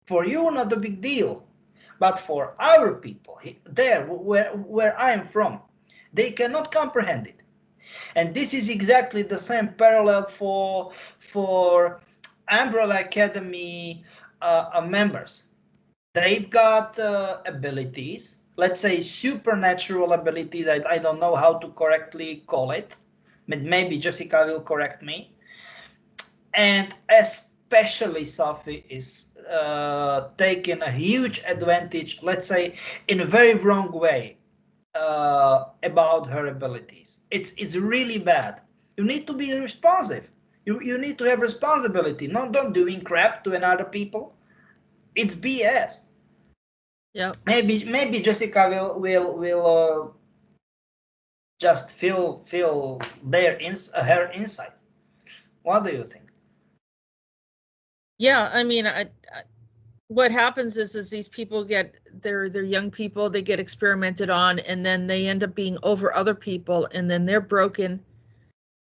For you, not a big deal. But for our people, there where I am from, they cannot comprehend it. And this is exactly the same parallel for Umbrella Academy members. They've got abilities, let's say supernatural abilities. I don't know how to correctly call it. Maybe Jessica will correct me. And especially Sophie is taking a huge advantage, let's say in a very wrong way, about her abilities. It's really bad. You need to be responsive. You need to have responsibility, not doing crap to another people. It's BS. Yeah. Maybe Jessica will just feel her insight. What do you think? Yeah, what happens is these people they're young people, they get experimented on, and then they end up being over other people, and then they're broken.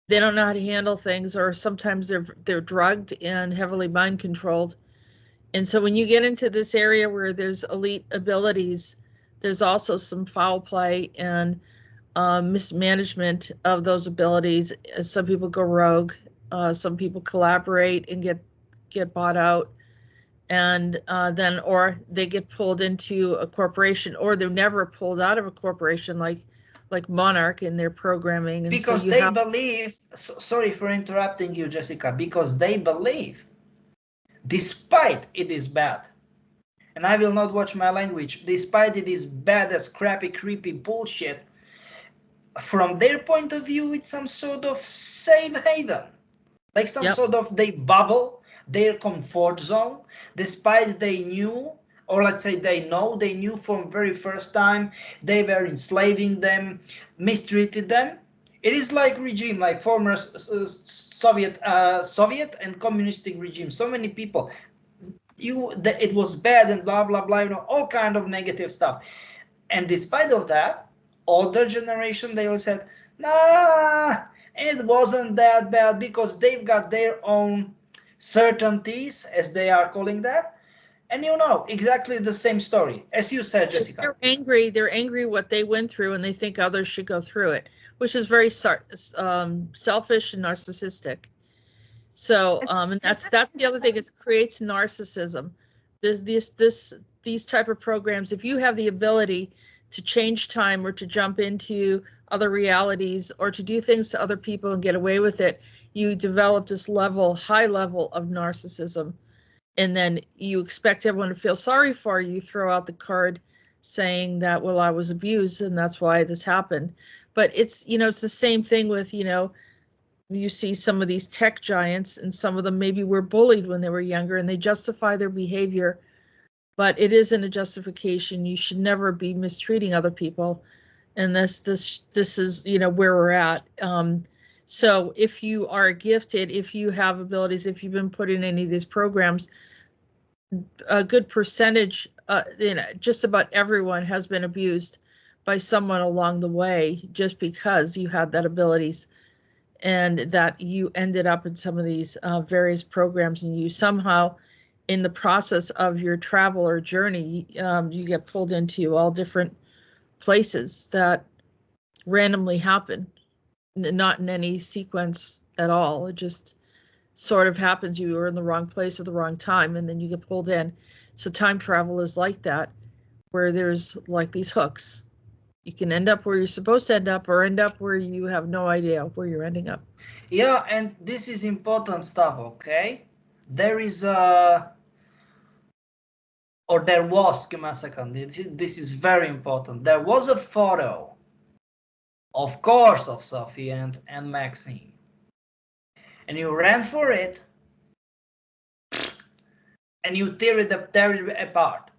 They don't know how to handle things, or sometimes they're drugged and heavily mind controlled. And so when you get into this area where there's elite abilities, there's also some foul play and mismanagement of those abilities. Some people go rogue, some people collaborate and get bought out, and then or they get pulled into a corporation, or they're never pulled out of a corporation like Monarch in their programming. And because so they believe, sorry for interrupting you, Jessica, because they believe, despite it is bad, and I will not watch my language, despite it is bad as crappy, creepy bullshit, from their point of view, it's some sort of safe haven, like some sort of they bubble, their comfort zone, despite they knew, or let's say they knew from very first time they were enslaving them, mistreated them. It is like regime, like former Soviet and communistic regime. So many people, it was bad and blah blah blah, all kind of negative stuff. And despite of that, older generation, they all said, nah, it wasn't that bad, because they've got their own certainties, as they are calling that. And exactly the same story as you said, Jessica. They're angry what they went through, and they think others should go through it, which is very selfish and narcissistic. So and that's the other thing, is creates narcissism. These type of programs, if you have the ability to change time, or to jump into other realities, or to do things to other people and get away with it, you develop this high level of narcissism. And then you expect everyone to feel sorry for you. You throw out the card saying that, well, I was abused and that's why this happened. But it's, it's the same thing with, you see some of these tech giants, and some of them maybe were bullied when they were younger and they justify their behavior, but it isn't a justification. You should never be mistreating other people. And this is, you know, where we're at. So if you are gifted, if you have abilities, if you've been put in any of these programs, a good percentage, you know, just about everyone has been abused by someone along the way, just because you had that abilities and that you ended up in some of these various programs, and you somehow, in the process of your travel or journey, you get pulled into all different places that randomly happen, not in any sequence at all. It just sort of happens. You were in the wrong place at the wrong time, and then you get pulled in. So time travel is like that, where there's like these hooks. You can end up where you're supposed to end up, or end up where you have no idea where you're ending up. Yeah, and this is important stuff, okay? There is or there was, give me a second, this is very important. There was a photo, of course, of Sophie and Maxine. And you ran for it, and you tear it apart.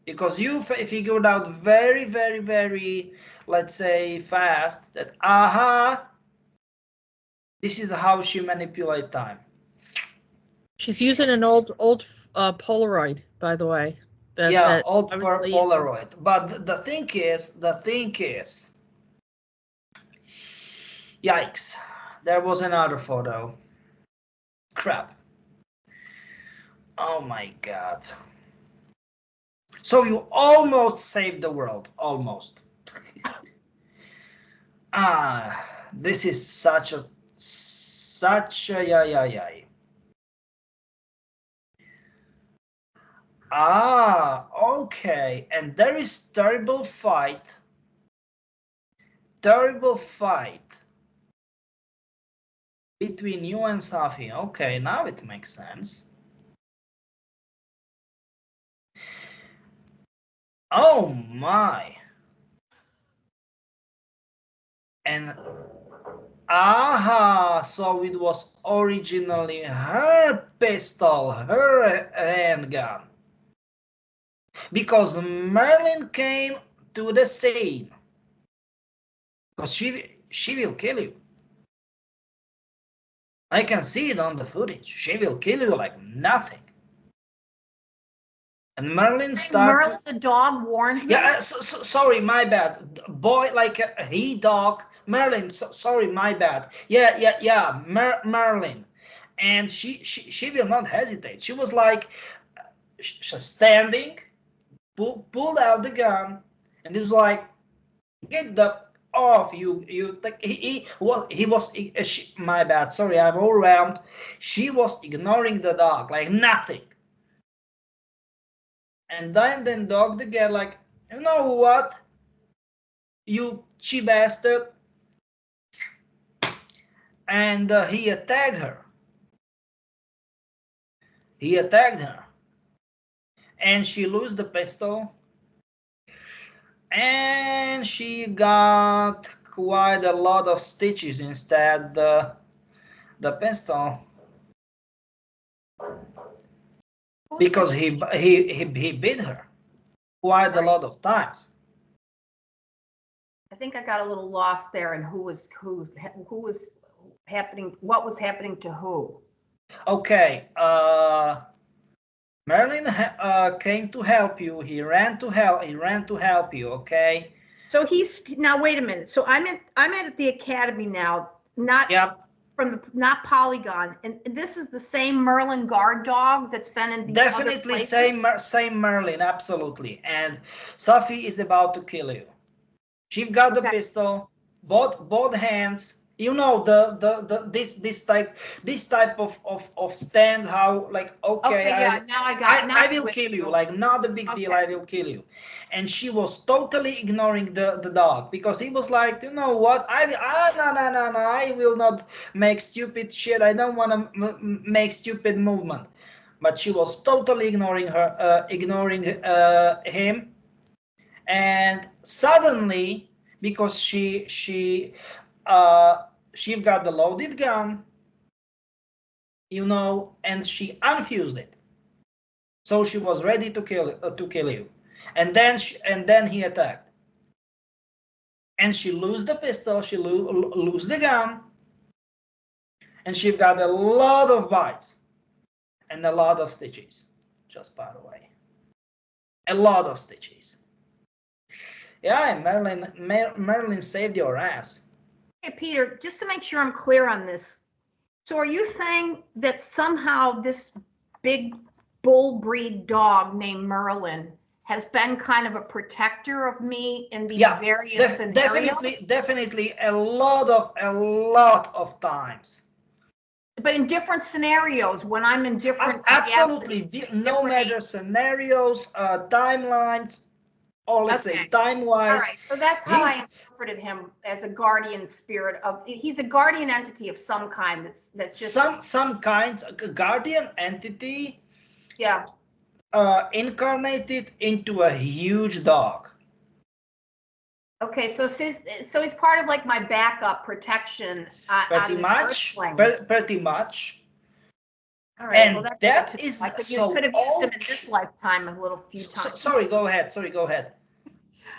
Because you figured out very, very, very, let's say, fast that, aha, this is how she manipulates time. She's using an old Polaroid, by the way. Old Polaroid. But the thing is, yikes, there was another photo. Crap. Oh my God. So you almost saved the world, almost. This is such a yeah. Okay, and there is terrible fight between you and Safi. Okay, now it makes sense. Oh my. And so it was originally her pistol, her handgun. Because Merlin came to the scene. Because she will kill you. I can see it on the footage. She will kill you like nothing. And Merlin started. Merlin the dog warned me. Yeah, sorry, my bad. Boy, like a he dog. Merlin, sorry, my bad. Yeah. Merlin, and she will not hesitate. She was like standing, pulled out the gun, and it was like, get the off you like he was my bad. Sorry, I'm overwhelmed. She was ignoring the dog like nothing. And then dog the girl like, you know what, you she bastard, and he attacked her, and she lost the pistol, and she got quite a lot of stitches instead the pistol, because he beat her quite a lot of times. I think I got a little lost there, and who was happening, what was happening to who? Okay, Merlin came to help you. He ran to help you. Okay. So he's now. Wait a minute. So I'm at the academy now. Not not Polygon, and this is the same Merlin guard dog that's been in these definitely other same Merlin, absolutely. And Sophie is about to kill you. She got the pistol, both hands. You know this type of stand, how like I will kill you, like not a big deal, I will kill you. And she was totally ignoring the dog, because he was like, you know what, I will not make stupid shit, I don't want to make stupid movement. But she was totally ignoring him, and suddenly, because she got the loaded gun, you know, and she unfused it. So she was ready to kill you, and then he attacked, and she lose the pistol, she lose the gun, and she got a lot of bites and a lot of stitches. Just by the way, a lot of stitches. Yeah, and Marilyn saved your ass. Hey, Peter, just to make sure I'm clear on this. So are you saying that somehow this big bull breed dog named Merlin has been kind of a protector of me in these various scenarios? Definitely a lot of times. But in different scenarios, when I'm in different absolutely no matter scenarios, timelines, or let's say time-wise. All right, so that's how I interpreted him, as a guardian spirit of. He's a guardian entity of some kind. That's just some kind guardian entity. Yeah. Incarnated into a huge dog. Okay, so he's part of like my backup protection. Pretty much. Pretty much. All right, and well, that is you could have used him in this lifetime a few times. Sorry, go ahead.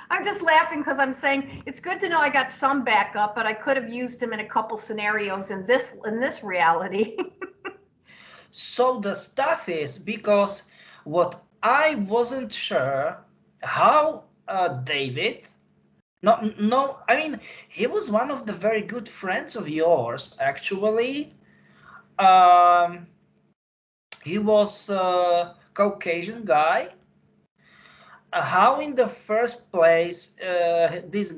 I'm just laughing because I'm saying it's good to know I got some backup, but I could have used him in a couple scenarios in this reality. So the stuff is, because what I wasn't sure how David. No, I mean, he was one of the very good friends of yours, actually. He was a Caucasian guy. How in the first place this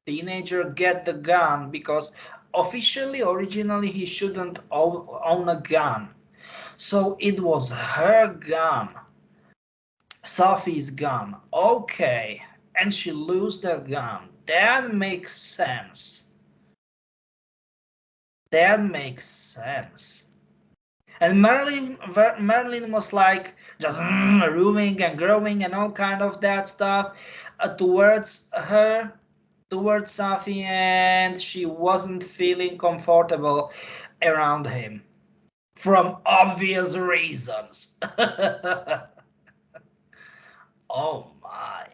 teenager get the gun? Because originally he shouldn't own a gun. So it was her gun, Sophie's gun. Okay, and she lose the gun. That makes sense. And Marilyn was like just rooming and growing and all kind of that stuff towards Sophie, and she wasn't feeling comfortable around him from obvious reasons. Oh my.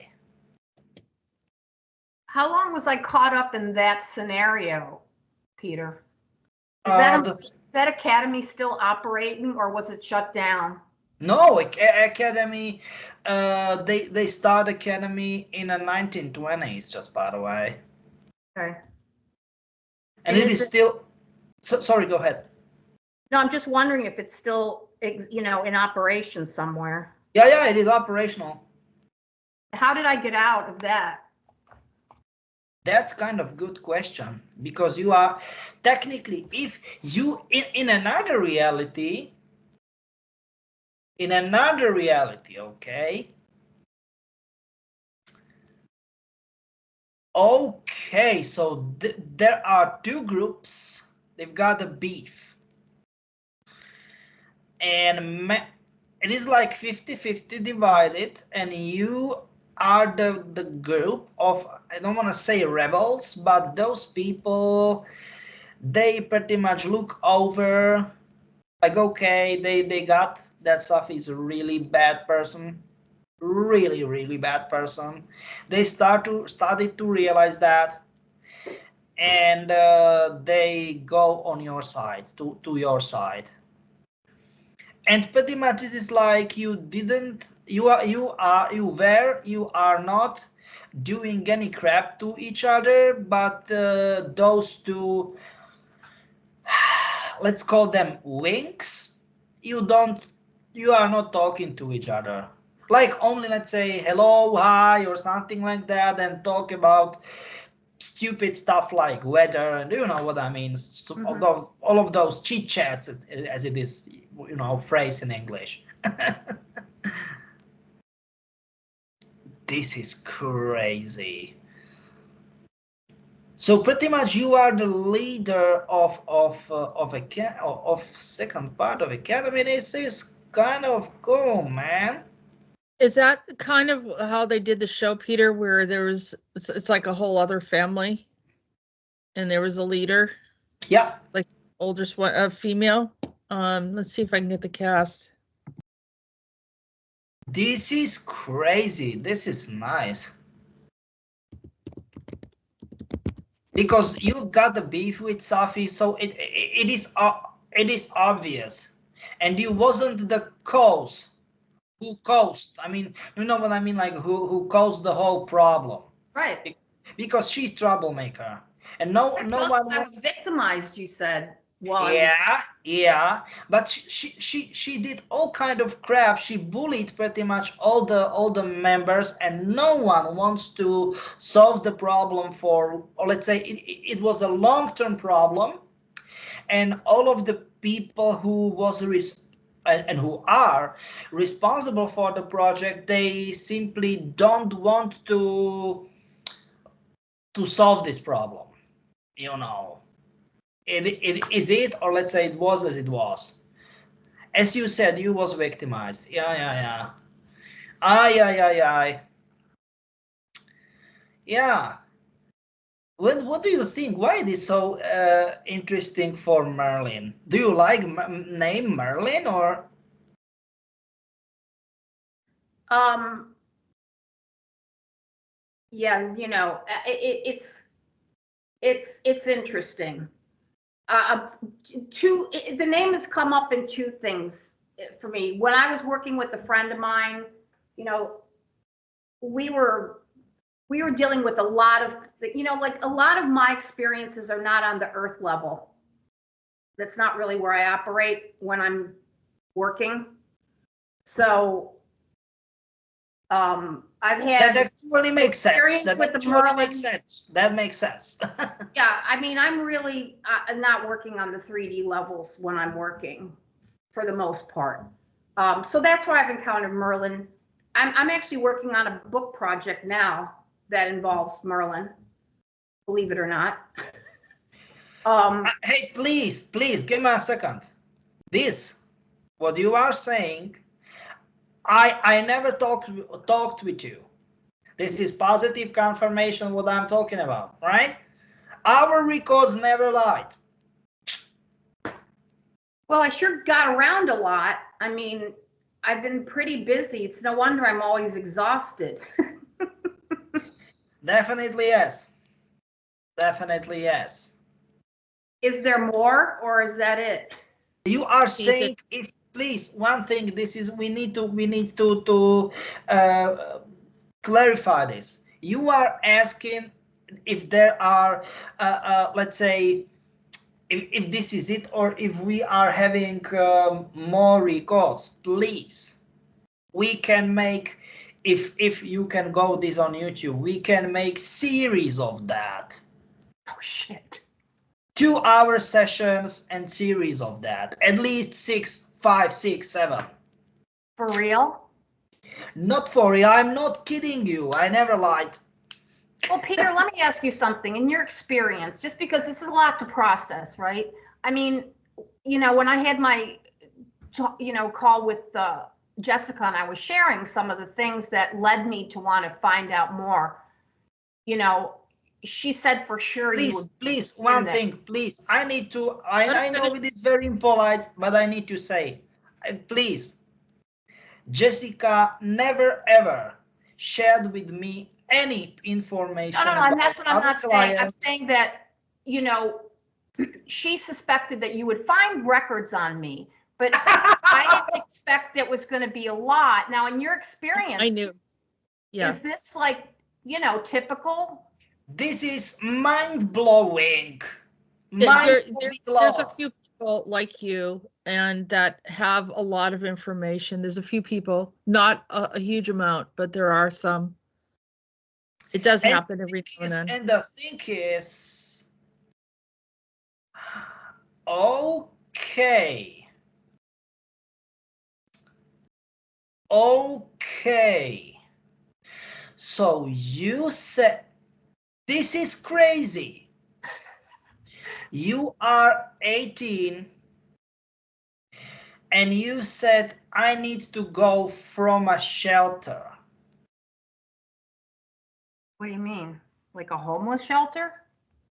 How long was I caught up in that scenario, Peter? Is that academy still operating, or was it shut down? No, academy. They start academy in the 1920s, just by the way. Okay. And it is still. Sorry, go ahead. No, I'm just wondering if it's still, in operation somewhere. Yeah, it is operational. How did I get out of that? That's kind of good question, because you are technically, if you in another reality, okay. Okay, so there are two groups. They've got a beef, and it is like 50-50 divided, and you are the group of, I don't want to say rebels, but those people, they pretty much look over, like, okay, they got that Sophie's a really bad person, really bad person. They started to realize that, and they go on your side, to your side. And pretty much it is like you are not doing any crap to each other, but those two, let's call them winks, you are not talking to each other. Like only, let's say hello, hi, or something like that, and talk about stupid stuff like weather, and you know what I mean. So all of those chit chats, as it is, phrase in English. This is crazy. So pretty much you are the leader of second part of academy. This is kind of cool, man. Is that kind of how they did the show, Peter, where there was, it's like a whole other family and there was a leader, Yeah. like oldest one, female? Let's see if I can get the cast. This is crazy. This is nice. Because you've got the beef with Safi, so it is obvious, and you wasn't the cause. Who caused? I mean, you know what I mean, like who caused the whole problem? Right. Because she's troublemaker, and no one. I was victimized, you said. Well, Yeah, but she did all kind of crap. She bullied pretty much all the members, and no one wants to solve the problem for, or let's say it was a long-term problem, and all of the people who was and who are responsible for the project, they simply don't want to solve this problem, you know. It is it, or let's say it was as it was. As you said, you was victimized. Yeah. Yeah. What do you think? Why it is so interesting for Merlin? Do you like name Merlin or? Yeah, you know, it's interesting. The name has come up in two things for me. When I was working with a friend of mine, you know, we were dealing with a lot of, you know, like a lot of my experiences are not on the earth level. That's not really where I operate when I'm working. So I've had that actually makes sense. That makes sense. Yeah, I mean, I'm really not working on the 3D levels when I'm working, for the most part. So that's why I've encountered Merlin. I'm actually working on a book project now that involves Merlin, believe it or not. Hey, please, give me a second. What you are saying, I never talked with you. This is positive confirmation what I'm talking about, right? Our records never lied. Well, I sure got around a lot. I mean, I've been pretty busy. It's no wonder I'm always exhausted. Definitely yes. Definitely yes. Is there more, or is that it? You are saying, if please, one thing, this is, we need to clarify this. You are asking if there are, let's say, if this is it, or if we are having more records. Please, we can make, if you can go this on YouTube, we can make series of that. Oh shit. 2-hour sessions and series of that, at least 5, 6, 7. For real? Not for real. I'm not kidding you. I never lied. Well, Peter, let me ask you something. In your experience, just because this is a lot to process, right? I mean, you know, when I had my, you know, call with Jessica, and I was sharing some of the things that led me to want to find out more, you know, she said for sure. Please, one thing, please. I need to, I know it is very impolite, but I need to say, please, Jessica never ever shared with me any information. No, and that's what I'm not saying. I'm saying that, you know, she suspected that you would find records on me, but I didn't expect it was going to be a lot. Now, in your experience, I knew. Yeah. Is this like, you know, typical? This is mind-blowing. There's a few people like you and that have a lot of information. There's a few people, not a huge amount, but there are some. It does happen every now and then. And the thing is, okay. So you said, this is crazy. You are 18 and you said, I need to go from a shelter. What do you mean? Like a homeless shelter?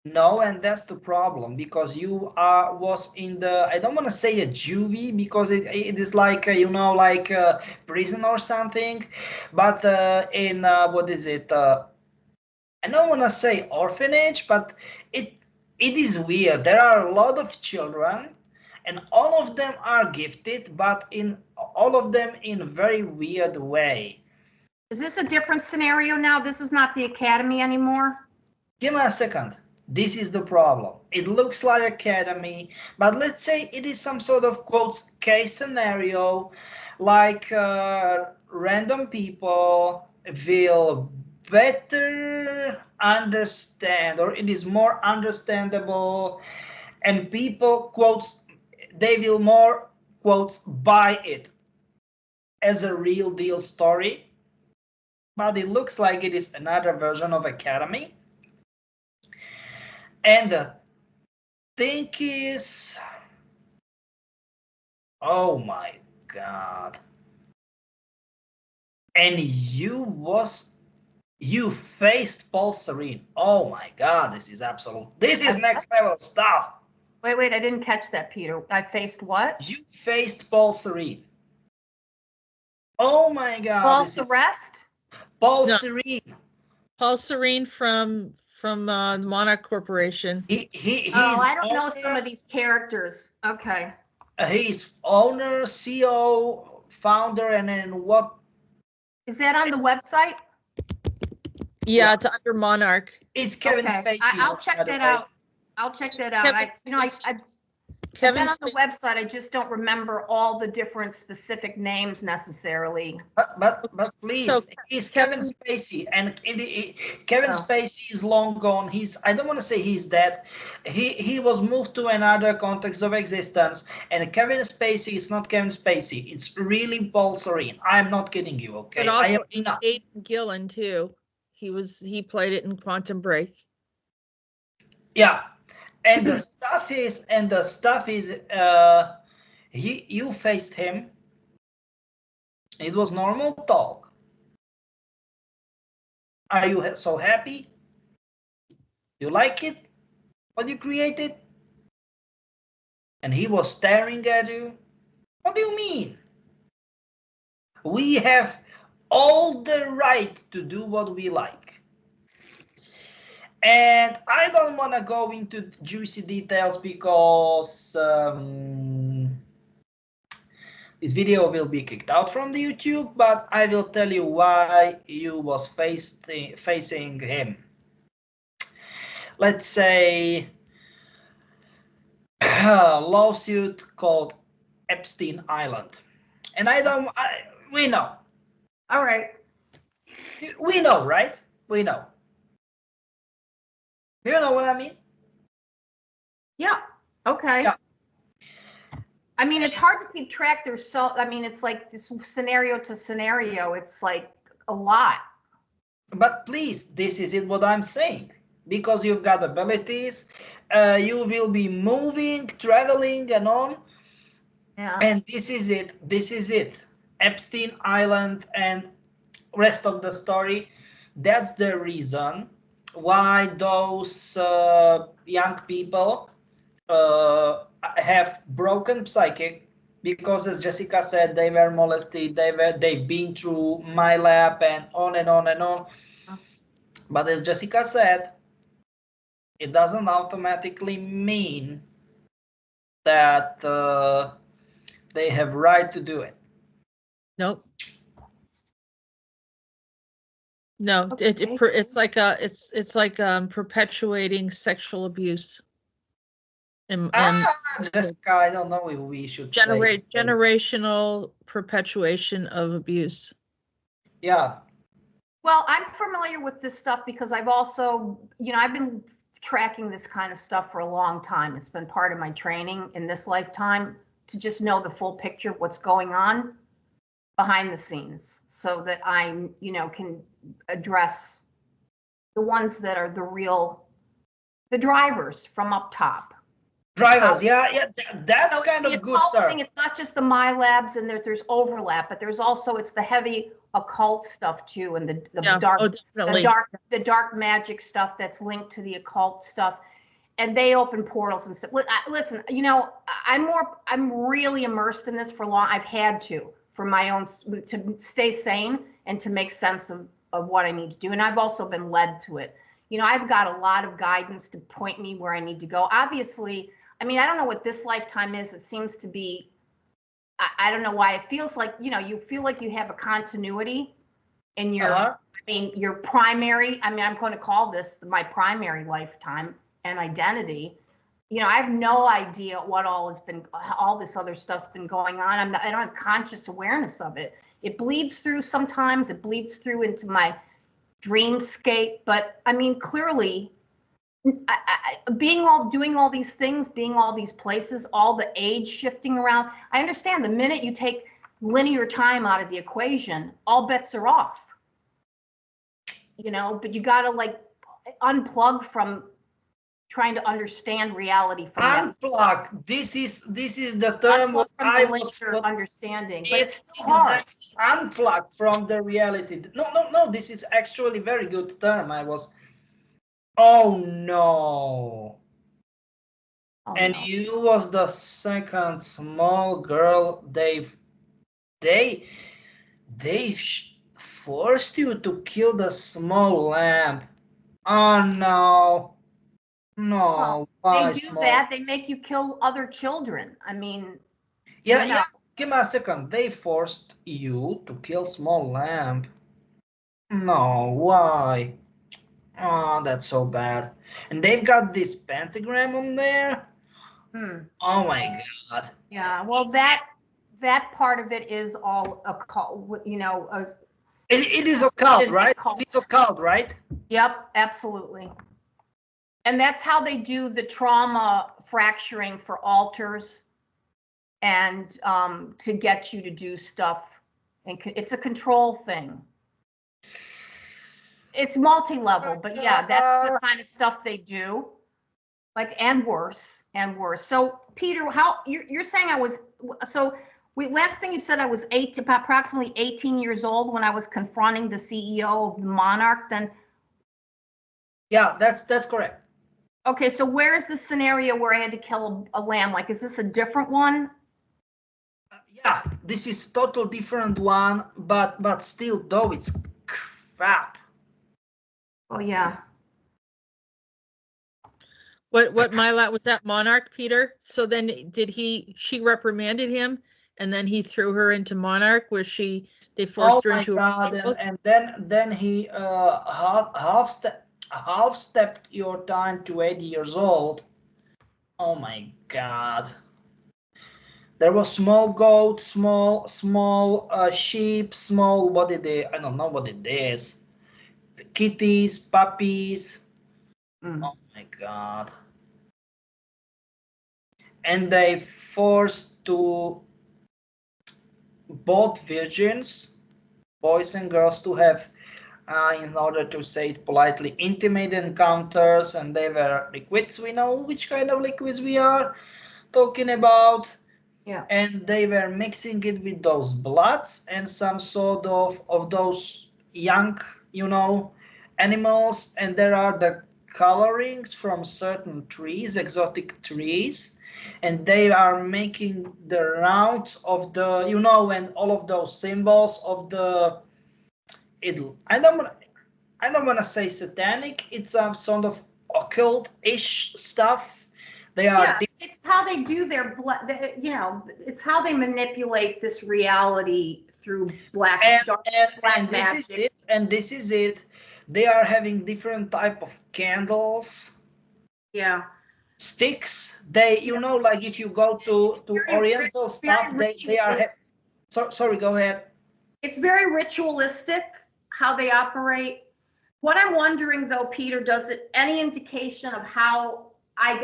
No, and that's the problem, because you was in the, I don't want to say a juvie, because it is like you know, like a prison or something, but in what is it? I don't want to say orphanage, but it is weird. There are a lot of children, and all of them are gifted, but in all of them in a very weird way. Is this a different scenario now? This is not the academy anymore? Give me a second. This is the problem. It looks like academy, but let's say it is some sort of quotes case scenario, like random people will better understand, or it is more understandable, and people quotes, they will more quotes buy it as a real deal story. But it looks like it is another version of academy. And the thing is, oh my God. And you faced Paul Serene. Oh my God, this is next level stuff. Wait, I didn't catch that, Peter. I faced what? You faced Paul Serene. Oh my God. False arrest? Paul No. Serene. Paul Serene from Monarch Corporation. I don't know some of these characters. Okay. He's owner, CEO, founder, and then what? Is that on the website? Yeah, it's under Monarch. It's Kevin Okay. Spacey. I'll check that out. I'll check that out. I've been on the website. I just don't remember all the different specific names necessarily. But please, So, he's Kevin Spacey, and Kevin Spacey is long gone. I don't want to say he's dead. He was moved to another context of existence, and Kevin Spacey is not Kevin Spacey. It's really Paul Serene. I'm not kidding you, okay? But also Aidan Gillen too. He played it in Quantum Break. Yeah. And the stuff is, you faced him. It was normal talk. Are you so happy? You like it? What you created? And he was staring at you. What do you mean? We have all the right to do what we like. And I don't want to go into juicy details because this video will be kicked out from the YouTube, but I will tell you why you was facing him. Let's say a lawsuit called Epstein Island. And we know. All right. We know, right? We know. Do you know what I mean? Yeah. Okay. Yeah. I mean, it's hard to keep track. It's like this scenario to scenario. It's like a lot. But please, this is what I'm saying. Because you've got abilities, you will be moving, traveling, and on. Yeah. And this is it. Epstein Island and rest of the story. That's the reason why those young people have broken psychic, because as Jessica said, they were molested, they've been through my lab and on and on and on. But as Jessica said, it doesn't automatically mean that they have right to do it. Nope. No, Okay. it's like perpetuating sexual abuse. And Jessica, I don't know if we should say generational perpetuation of abuse. Yeah. Well, I'm familiar with this stuff because I've also, I've been tracking this kind of stuff for a long time. It's been part of my training in this lifetime to just know the full picture of what's going on behind the scenes, so that I, can address the ones that are the drivers from up top. Drivers, yeah, that's So kind the of good occult term. thing, it's not just the MyLabs and there's overlap, but there's also, it's the heavy occult stuff too, and the Yeah. dark, Oh, definitely. the dark magic stuff that's linked to the occult stuff. And they open portals and stuff. Listen, you know, I'm really immersed in this for long. I've had to, for my own, to stay sane and to make sense of what I need to do. And I've also been led to it. You know, I've got a lot of guidance to point me where I need to go. Obviously, I mean, I don't know what this lifetime is. It seems to be, I don't know why it feels like, you know, you feel like you have a continuity in your, I mean, your primary, I mean, I'm going to call this my primary lifetime and identity. You know, I have no idea what all this other stuff's been going on. I don't have conscious awareness of it. It bleeds through sometimes, it bleeds through into my dreamscape, but I mean, clearly, doing all these things, being all these places, all the age shifting around. I understand the minute you take linear time out of the equation, all bets are off. You know, but you got to like unplug from trying to understand reality from unplug. This is the term what I was understanding. But it's hard. Unplug from the reality. No. This is actually very good term. Oh no. And you was the second small girl. They forced you to kill the small lamb. Oh no. No, well, they do that. They make you kill other children. I mean, yeah. Give me a second. They forced you to kill small lamb. No, why? Oh, that's so bad. And they've got this pentagram on there. Oh my god. Yeah. Well, that part of it is all occult. You know. It is occult, right? It is occult, right? Yep, absolutely. And that's how they do the trauma fracturing for altars and to get you to do stuff. And it's a control thing. It's multi-level, but yeah, that's the kind of stuff they do. Like, and worse. So Peter, how you're saying last thing you said, I was approximately 18 years old when I was confronting the CEO of the Monarch, then? Yeah, that's correct. Okay, so where is the scenario where I had to kill a lamb? Like, is this a different one? Yeah, this is total different one, but still, though, it's crap. Oh yeah. What was that Monarch, Peter? So then she reprimanded him and then he threw her into Monarch where they forced her into and then he half stepped your time to 80 years old. Oh my god. There was small goat, small sheep, small I don't know what it is. Kitties, puppies. Oh my god. And they forced to both virgins, boys and girls, to have in order to say it politely, intimate encounters, and they were liquids. We know which kind of liquids we are talking about. Yeah. And they were mixing it with those bloods and some sort of those young, animals. And there are the colorings from certain trees, exotic trees. And they are making the rounds of the, and all of those symbols of the, I don't want to say satanic. It's some sort of occult-ish stuff. They are. Yeah, it's how they do their it's how they manipulate this reality through black magic. This is it. They are having different type of candles. Yeah. Sticks. They, like if you go to Oriental stuff, they are. Sorry, go ahead. It's very ritualistic how they operate. What I'm wondering though, Peter, does it any indication of how I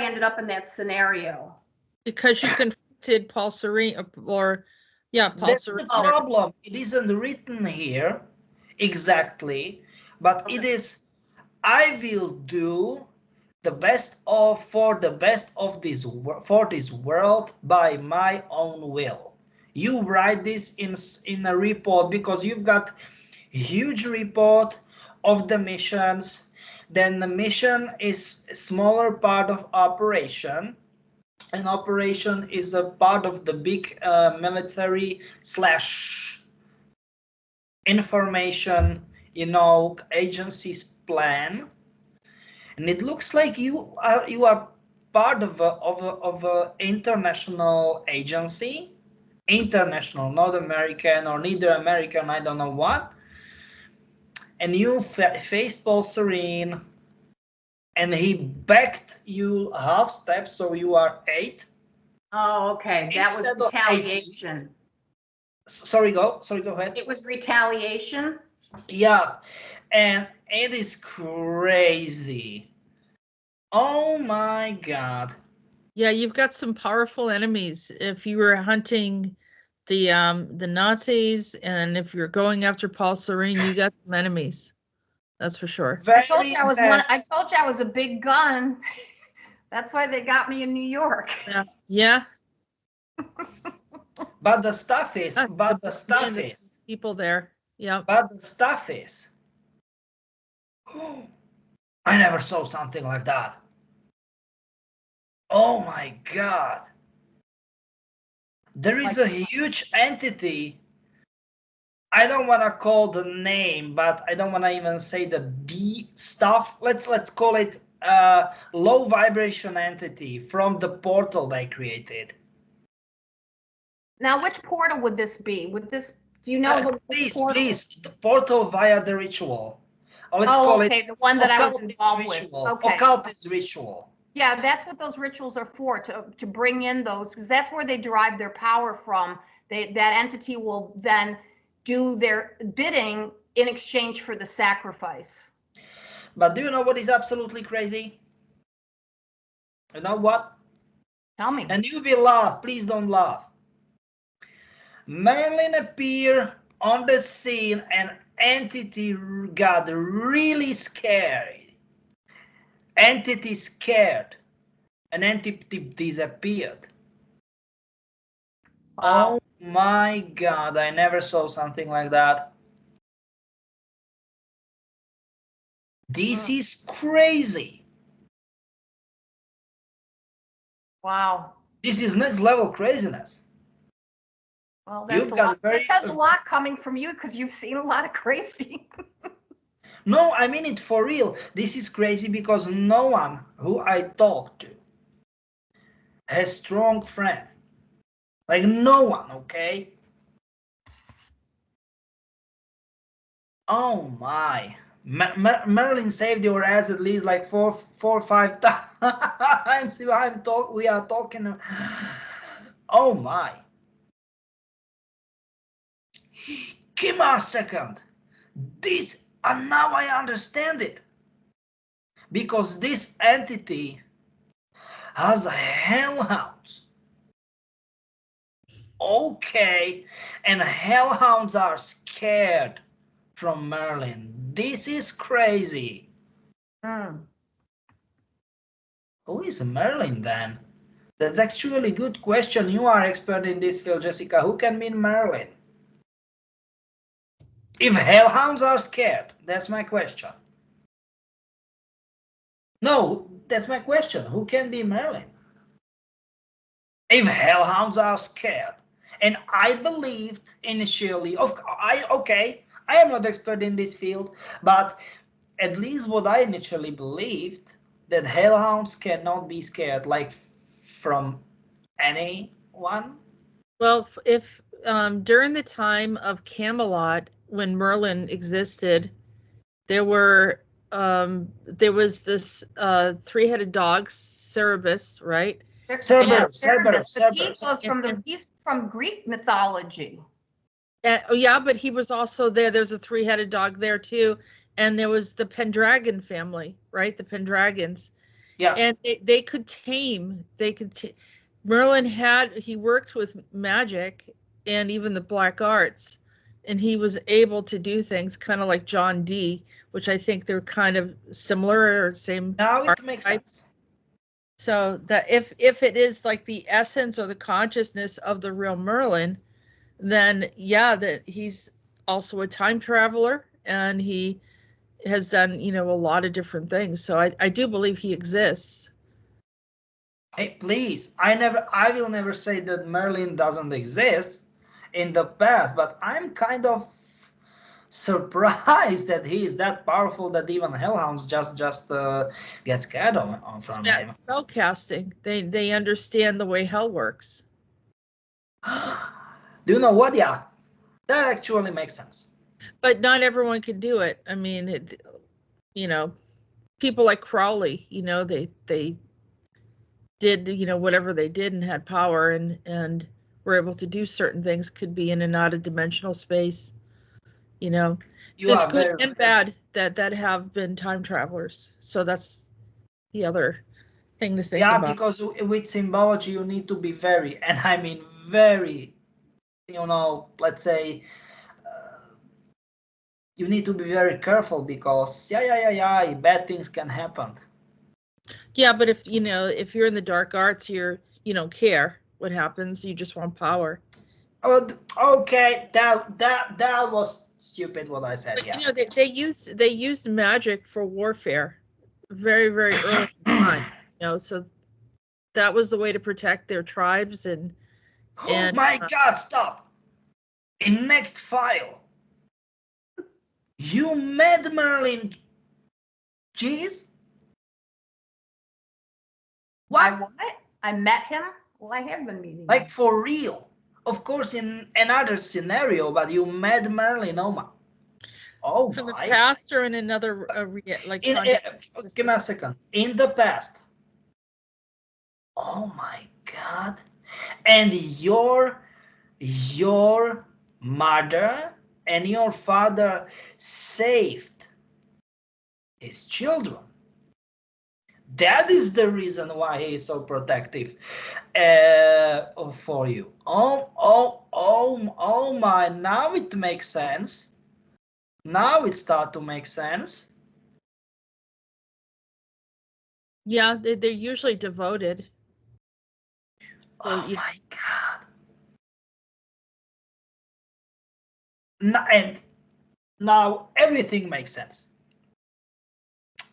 ended up in that scenario? Because you confronted Paul Serene, Paul That's Serene. the problem. It isn't written here exactly, but it is. I will do the best of for the best of this for this world by my own will. You write this in a report because you've got a huge report of the missions. Then the mission is a smaller part of operation. An operation is a part of the big military slash information, agency's plan. And it looks like you are part of a international agency, international, not American or neither American, I don't know what. And you faced Paul Serene, and he backed you half step, so you are 8. Oh, okay. That was Instead of 18. retaliation. Sorry, go ahead. It was retaliation? Yeah, and it is crazy. Oh my God. Yeah, you've got some powerful enemies. If you were hunting the Nazis, and if you're going after Paul Serene, you got some enemies. That's for sure. Very I told you I was bad. I told you I was a big gun. That's why they got me in New York. Yeah. But the stuff is, People there. Yeah. but the stuff is, I never saw something like that. Oh my God. There is a huge entity. I don't want to call the name, but I don't want to even say the D stuff. Let's call it low vibration entity from the portal they created. Now, which portal would this be? Do you know Please, portal? the portal via the ritual. Let's Oh, call okay, it the one that I was occultist involved with. ritual. Okay. Occultist ritual. Yeah, that's what those rituals are for, to bring in those, because that's where they derive their power from. That entity will then do their bidding in exchange for the sacrifice. But do you know what is absolutely crazy? You know what? Tell me. And you will laugh. Please don't laugh. Merlin appeared on the scene and entity got really scared. Entity scared. An entity disappeared. Wow. Oh my God, I never saw something like that. This is crazy. Wow. This is next level craziness. Well, that's that says a lot coming from you, because you've seen a lot of crazy. No, I mean it for real. This is crazy because no one who I talk to has strong friend. Like no one, okay? Oh my. Marilyn saved your ass at least like four or five times. We are talking. Oh my. Give me a second. And now I understand it. Because this entity has hellhounds. Okay, and hellhounds are scared from Merlin. This is crazy. Who is Merlin then? That's actually a good question. You are expert in this field, Jessica. Who can mean Merlin? If hellhounds are scared, that's my question. No, that's my question. Who can be Merlin? If hellhounds are scared, and I believed initially, I am not expert in this field, but at least what I initially believed, that hellhounds cannot be scared, like from anyone. Well, if during the time of Camelot, when Merlin existed, there was this three-headed dog, Cerberus, right? Cerberus. He's from Greek mythology. Yeah, but he was also there. There's a three-headed dog there too, and there was the Pendragon family, right? The Pendragons. Yeah. And they could tame. Merlin he worked with magic and even the black arts, and he was able to do things kind of like John Dee, which I think they're kind of similar or same. Now it makes archetype. sense. So that if it is like the essence or the consciousness of the real Merlin, then yeah, that he's also a time traveler, and he has done, a lot of different things. So I do believe he exists. Hey, please, I will never say that Merlin doesn't exist in the past, but I'm kind of surprised that he is that powerful that even hellhounds just get scared on from him. Spell casting. They understand the way hell works. Do you know what? Yeah, that actually makes sense. But not everyone can do it. I mean, people like Crowley, they did, whatever they did and had power and were able to do certain things, could be in and out of dimensional space. There's good and bad that have been time travelers. So that's the other thing to think about. Yeah, because with symbology, you need to be very, and I mean very, let's say, you need to be very careful because bad things can happen. Yeah, but if you're in the dark arts, you don't care what happens. You just want power. Oh, okay, that was stupid what I said. But, yeah, they used magic for warfare very, very early in time. So that was the way to protect their tribes and. Oh my God! Stop. In next file, you met Merlin. Jeez. What? I met him? Well, I have been meeting him. Like for real. Of course, in another scenario, but you met Merlin. Oh from my. The past or in another like. Give me a second. In the past. Oh my God. And your mother and your father saved his children. That is the reason why he is so protective for you. Oh my, now it makes sense. Now it starts to make sense. Yeah, they're usually devoted. Oh my God. And now everything makes sense.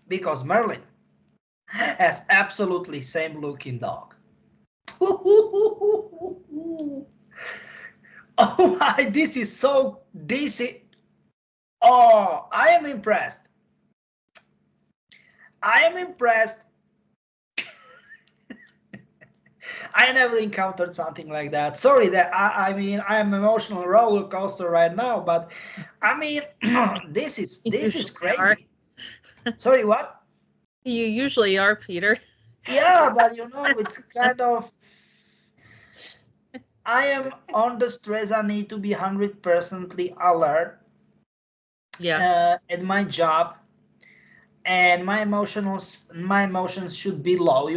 Because Merlin has absolutely same looking dog. Oh my, oh, I am impressed. I never encountered something like that. Sorry that I mean I'm emotional roller coaster right now, but I mean this is crazy. Sorry, what? You usually are, Peter. Yeah, but it's kind of. I am under stress. I need to be 100% alert. Yeah. At my job, and my emotions should be low,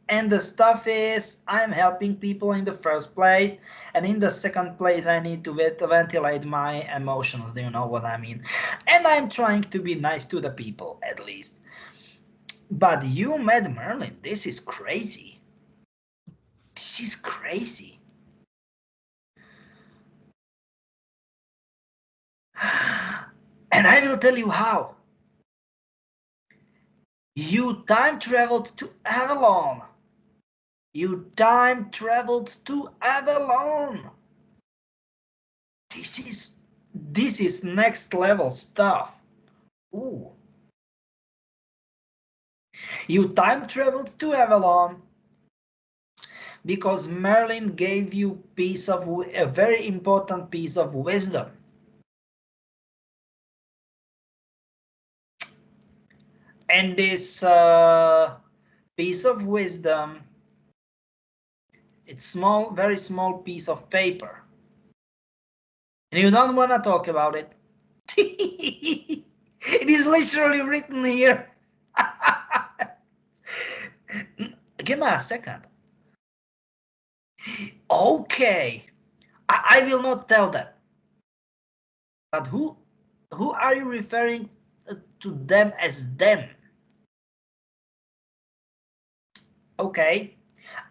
And the stuff is, I'm helping people in the first place, and in the second place, I need to ventilate my emotions. Do you know what I mean? And I'm trying to be nice to the people, at least. But you met Merlin. This is crazy. This is crazy. And I will tell you how. You time traveled to Avalon. This is next level stuff. Ooh. You time traveled to Avalon because Merlin gave you a very important piece of wisdom. And this piece of wisdom, it's small, very small piece of paper. And you don't want to talk about it. It is literally written here. Give me a second. Okay. I will not tell them. But who are you referring to them as them? Okay,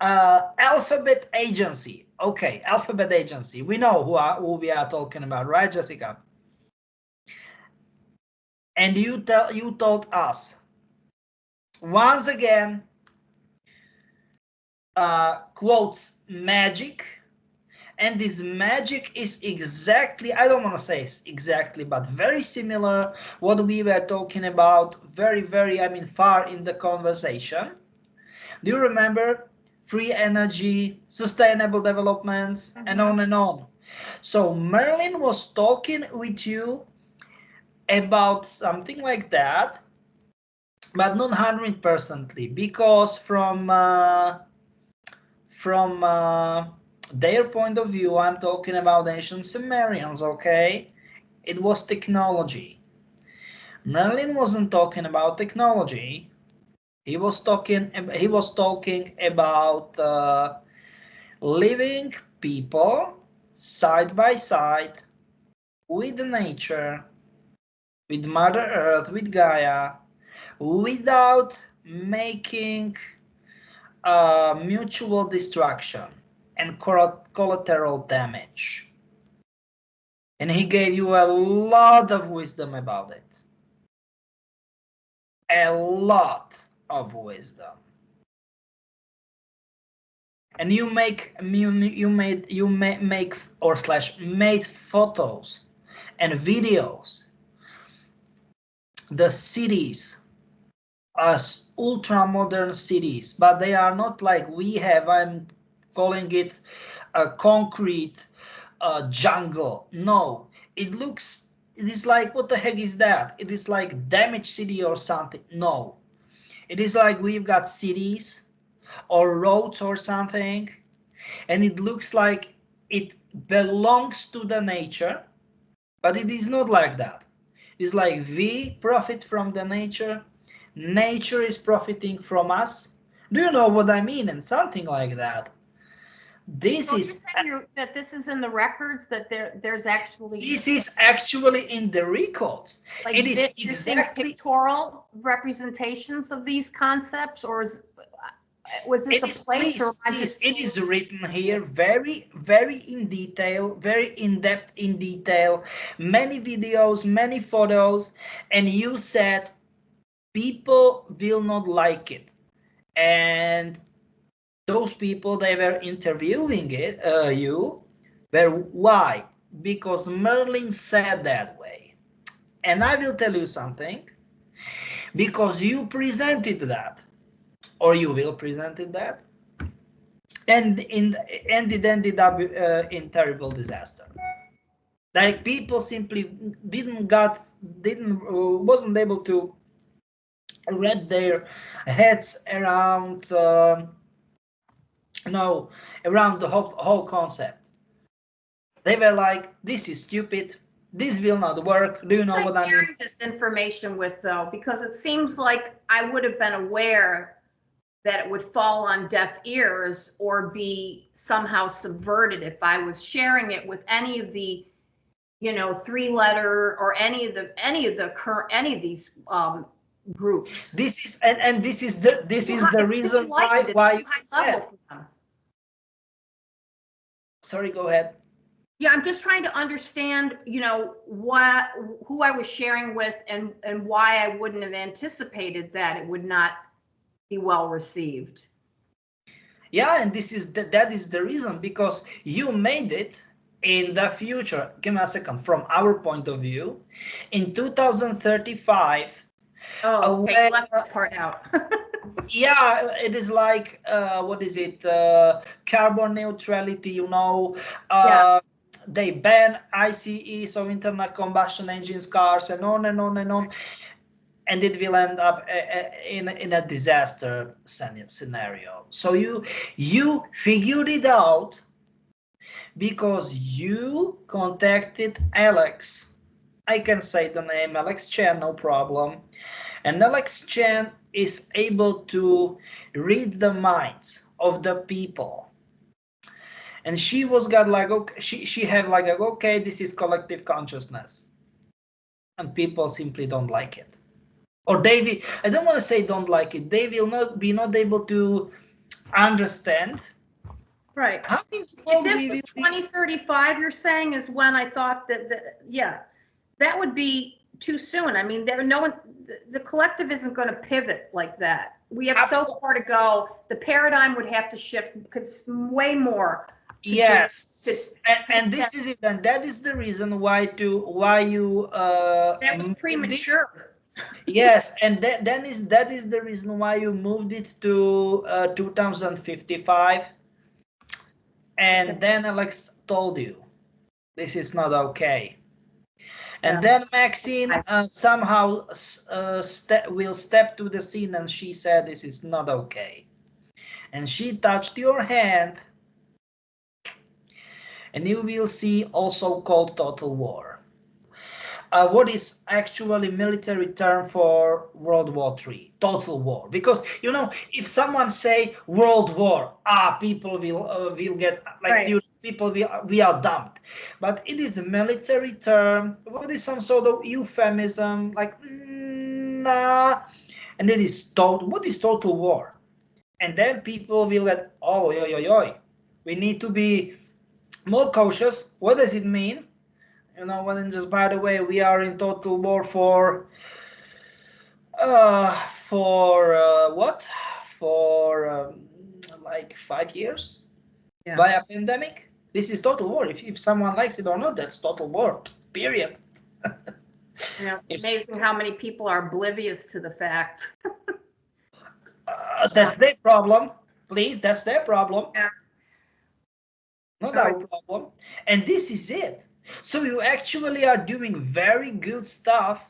Alphabet Agency. Okay, Alphabet Agency. We know who we are talking about, right, Jessica? And you told us once again, quotes magic, and this magic is exactly, I don't want to say exactly, but very similar what we were talking about very, I mean, far in the conversation. Do you remember? Free energy, sustainable developments, and on and on. So Merlin was talking with you about something like that, but not 100%, because from their point of view, I'm talking about ancient Sumerians, okay? It was technology. Merlin wasn't talking about technology. He was talking about living people side by side with nature, with Mother Earth, with Gaia, without making mutual destruction and collateral damage. And he gave you a lot of wisdom about it. A lot of wisdom. And you made photos and videos. The cities are ultra modern cities, but they are not like we have. I'm calling it a concrete jungle. No, it is like, what the heck is that? It is like damaged city or something. No, it is like we've got cities or roads or something, and it looks like it belongs to the nature, but it is not like that. It's like we profit from the nature, nature is profiting from us. Do you know what I mean? And something like that. This is that this is in the records, that there's actually, this is actually in the records. like, it is you're seeing pictorial representations of these concepts, or was this a place? It is written here very in detail, very in-depth in detail, many videos, many photos, and you said people will not like it. And those people, they were interviewing you were, why? Because Merlin said that way. And I will tell you something, because you presented that, or you will present that, and it ended up in terrible disaster. Like, people simply wasn't able to wrap their heads around around the whole concept. They were like, this is stupid, this will not work. Do you know what I mean? This information with, though, because it seems like I would have been aware that it would fall on deaf ears or be somehow subverted if I was sharing it with any of the, 3-letter or any of these groups. This is the reason why you said. Sorry, go ahead. Yeah, I'm just trying to understand, who I was sharing with, and why I wouldn't have anticipated that it would not be well received. Yeah, and that is the reason, because you made it in the future. Give me a second. From our point of view, in 2035. Oh, okay, left that part out. Yeah, it is like what is it? Carbon neutrality. Yeah. They ban ICE, so internal combustion engines cars, and on and on and on. And it will end up in a disaster scenario. So you figured it out because you contacted Alex. I can say the name, Alex Chen, no problem. And Alex Chen is able to read the minds of the people. And she was got like, okay, she had like, okay, this is collective consciousness. and people simply don't like it. Or I don't want to say don't like it, they will not able to understand. Right. How in the If world this we was will 2035, you're saying, is when I thought yeah, that would be too soon. I mean, no one, the collective isn't going to pivot like that. We have so far to go. The paradigm would have to shift because way more. Yes, and this is it, and that is the reason why you that was premature. Yes, and that is the reason why you moved it to 2055. And Okay. then Alex told you this is not okay. And Yeah. then Maxine somehow will step to the scene, and she said this is not okay. And she touched your hand, and you will see also called total war. What is actually military term for World War III? Total war. Because you know, if someone say World War, people will get like right. People we are dumped. But it is a military term. What is some sort of euphemism? Like nah. And it is what is total war? And then people will get we need to be more cautious. What does it mean? You know, and just by the way, we are in total war for what? For like 5 years by a pandemic. This is total war. If someone likes it or not, that's total war. Period. Yeah, it's amazing how many people are oblivious to the fact. That's their problem. Please, that's their problem. Yeah. Not our problem. And this is it. So you actually are doing very good stuff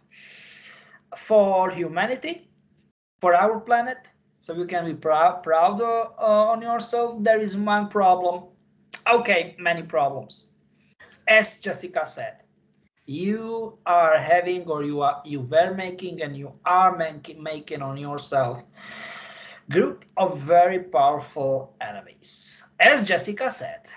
for humanity, for our planet. So you can be proud on yourself. There is one problem. Okay, many problems. As Jessica said, you are having, or you were making, and you are making on yourself group of very powerful enemies. As Jessica said.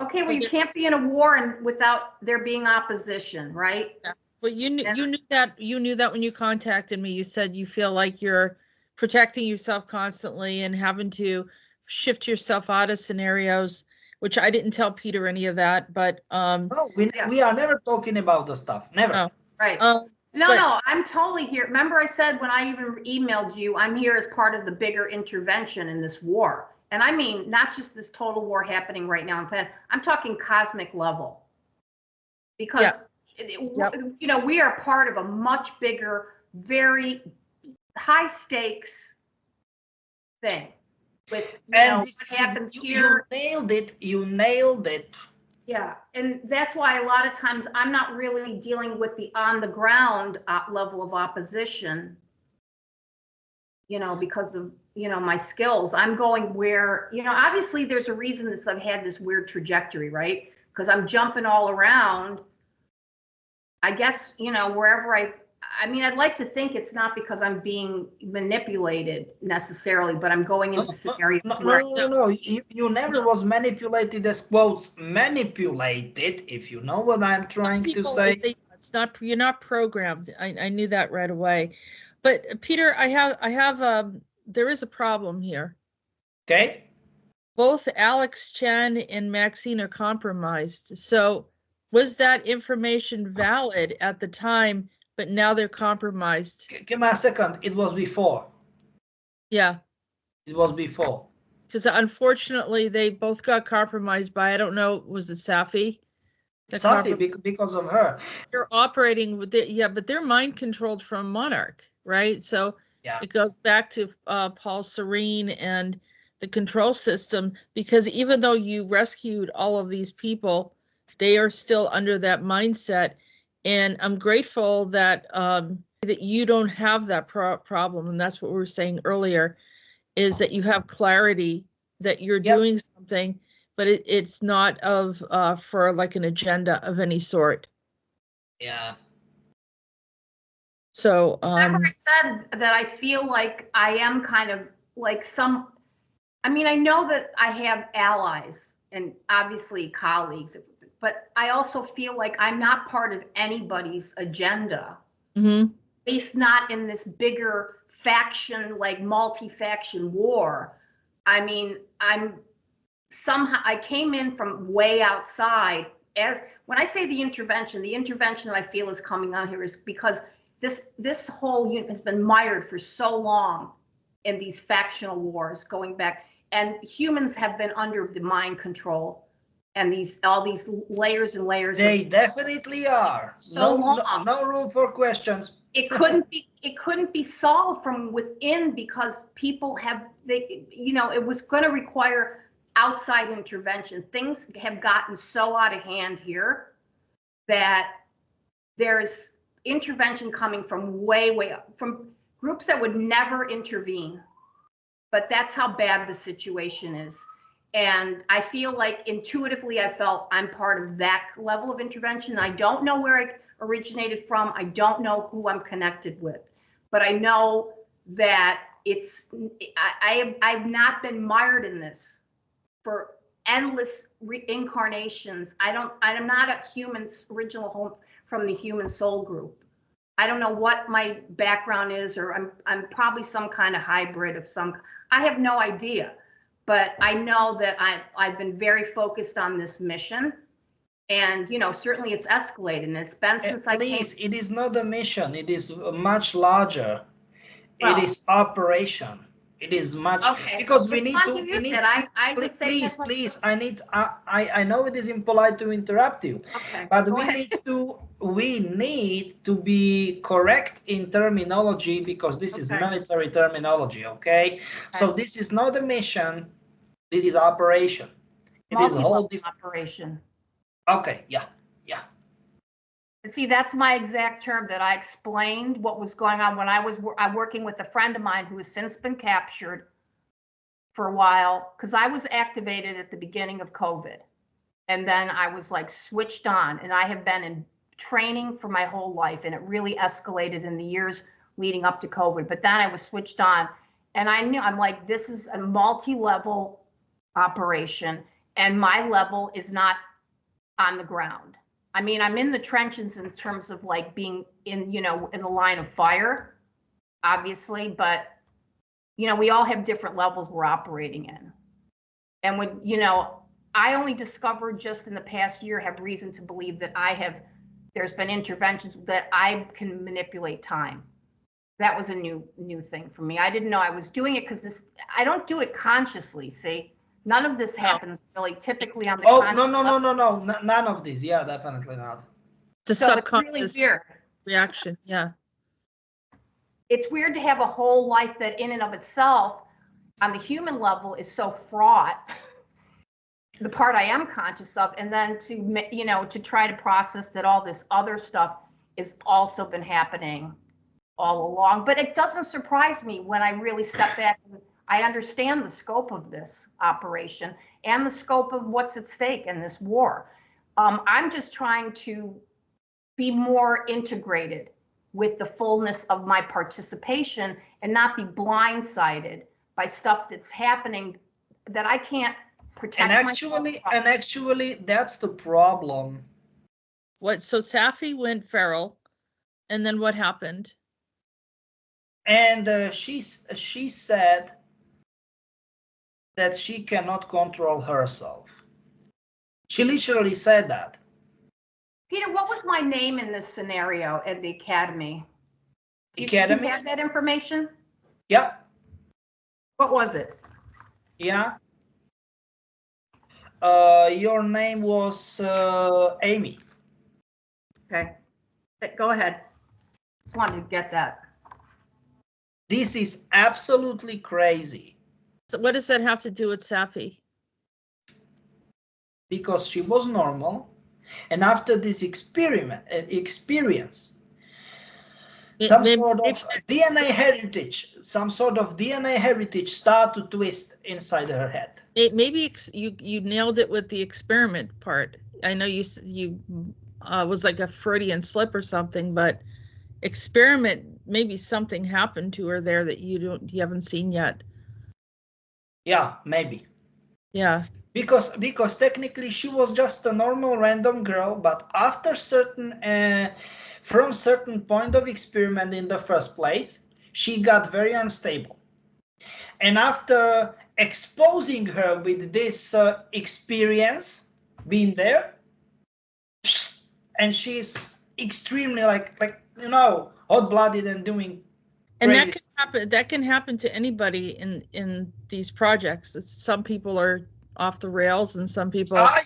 Okay, well, you can't be in a war without there being opposition, right? Yeah. Well, you knew that when you contacted me. You said you feel like you're protecting yourself constantly and having to shift yourself out of scenarios, which I didn't tell Peter any of that. But no, we are never talking about the stuff. Never. No. Right. No, I'm totally here. Remember, I said when I even emailed you, I'm here as part of the bigger intervention in this war. And I mean, not just this total war happening right now in planet, I'm talking cosmic level. Because, you know, we are part of a much bigger, very high stakes thing. With, what happens here. You nailed it. Yeah, and that's why a lot of times I'm not really dealing with the on the ground level of opposition, because of, my skills. I'm going where, obviously there's a reason I've had this weird trajectory, right? Because I'm jumping all around. I guess, wherever I'd like to think it's not because I'm being manipulated necessarily, but I'm going into scenarios where No. You never was manipulated, as quotes manipulated, if you know what I'm trying to say. It's not, you're not programmed. I knew that right away. But Peter, I have there is a problem here. Okay. Both Alex Chen and Maxine are compromised. So was that information valid at the time, but now they're compromised? Give me a second. It was before. Yeah. It was before. Because unfortunately, they both got compromised by, I don't know, was it Safi? Safi, because of her. They're operating with but they're mind controlled from Monarch, right? So it goes back to Paul Serene and the control system, because even though you rescued all of these people, they are still under that mindset. And I'm grateful that that you don't have that problem. And that's what we were saying earlier, is that you have clarity that you're doing something, but it's not for like an agenda of any sort. Yeah. So remember I said that I feel like I am kind of like I know that I have allies and obviously colleagues, but I also feel like I'm not part of anybody's agenda. Mm-hmm. At least not in this bigger faction, like multi-faction war. I mean, I came in from way outside. As when I say the intervention that I feel is coming on here is because this whole unit has been mired for so long in these factional wars going back, and humans have been under the mind control and all these layers and layers. They definitely are. So long. No room for questions. It couldn't be solved from within because people it was going to require outside intervention. Things have gotten so out of hand here that there's intervention coming from way up, from groups that would never intervene. But that's how bad the situation is. And I feel like intuitively I felt I'm part of that level of intervention. I don't know where I originated from. I don't know who I'm connected with, but I know that I've not been mired in this for endless reincarnations. I'm not a human's original home from the human soul group. I don't know what my background is, or I'm probably some kind of hybrid of I have no idea, but I know that I've been very focused on this mission. And, certainly it's escalated, and it's been since I came. Please, it is not a mission. It is much larger. Well, it is operation. It is much, okay. Because I know it is impolite to interrupt you, okay, but we need to be correct in terminology, because this is military terminology. Okay, so this is not a mission. This is operation. It is a whole different operation. Okay, yeah. And see, that's my exact term that I explained what was going on when I'm working with a friend of mine who has since been captured for a while, because I was activated at the beginning of COVID. And then I was like switched on, and I have been in training for my whole life, and it really escalated in the years leading up to COVID. But then I was switched on, and I'm like, this is a multi-level operation, and my level is not on the ground. I mean, I'm in the trenches in terms of like being in the line of fire, obviously, but we all have different levels we're operating in. And when, I only discovered just in the past year, have reason to believe that there's been interventions that I can manipulate time. That was a new thing for me. I didn't know I was doing it because I don't do it consciously, see? None of this happens really typically on the no, none of this. Yeah, definitely not. The so subconscious it's really weird reaction. Yeah. It's weird to have a whole life that in and of itself on the human level is so fraught, the part I am conscious of, and then to try to process that all this other stuff has also been happening all along. But it doesn't surprise me when I really step back and I understand the scope of this operation and the scope of what's at stake in this war. I'm just trying to be more integrated with the fullness of my participation and not be blindsided by stuff that's happening that I can't protect myself from. And actually, that's the problem. What? So Safi went feral, and then what happened? And she said that she cannot control herself. She literally said that. Peter, what was my name in this scenario at the academy? Do you have that information? Yeah. What was it? Yeah. Your name was Amy. Okay. Go ahead. Just wanted to get that. This is absolutely crazy. So what does that have to do with Safi? Because she was normal, and after this experience, some sort of DNA heritage start to twist inside her head. Maybe you nailed it with the experiment part. I know you was like a Freudian slip or something, but experiment, maybe something happened to her there that you haven't seen yet. Yeah, maybe. Yeah. Because technically she was just a normal random girl, but after from certain point of experiment in the first place, she got very unstable. And after exposing her with this experience, being there, and she's extremely like hot-blooded and doing. And that can happen. That can happen to anybody in these projects. Some people are off the rails, and some people are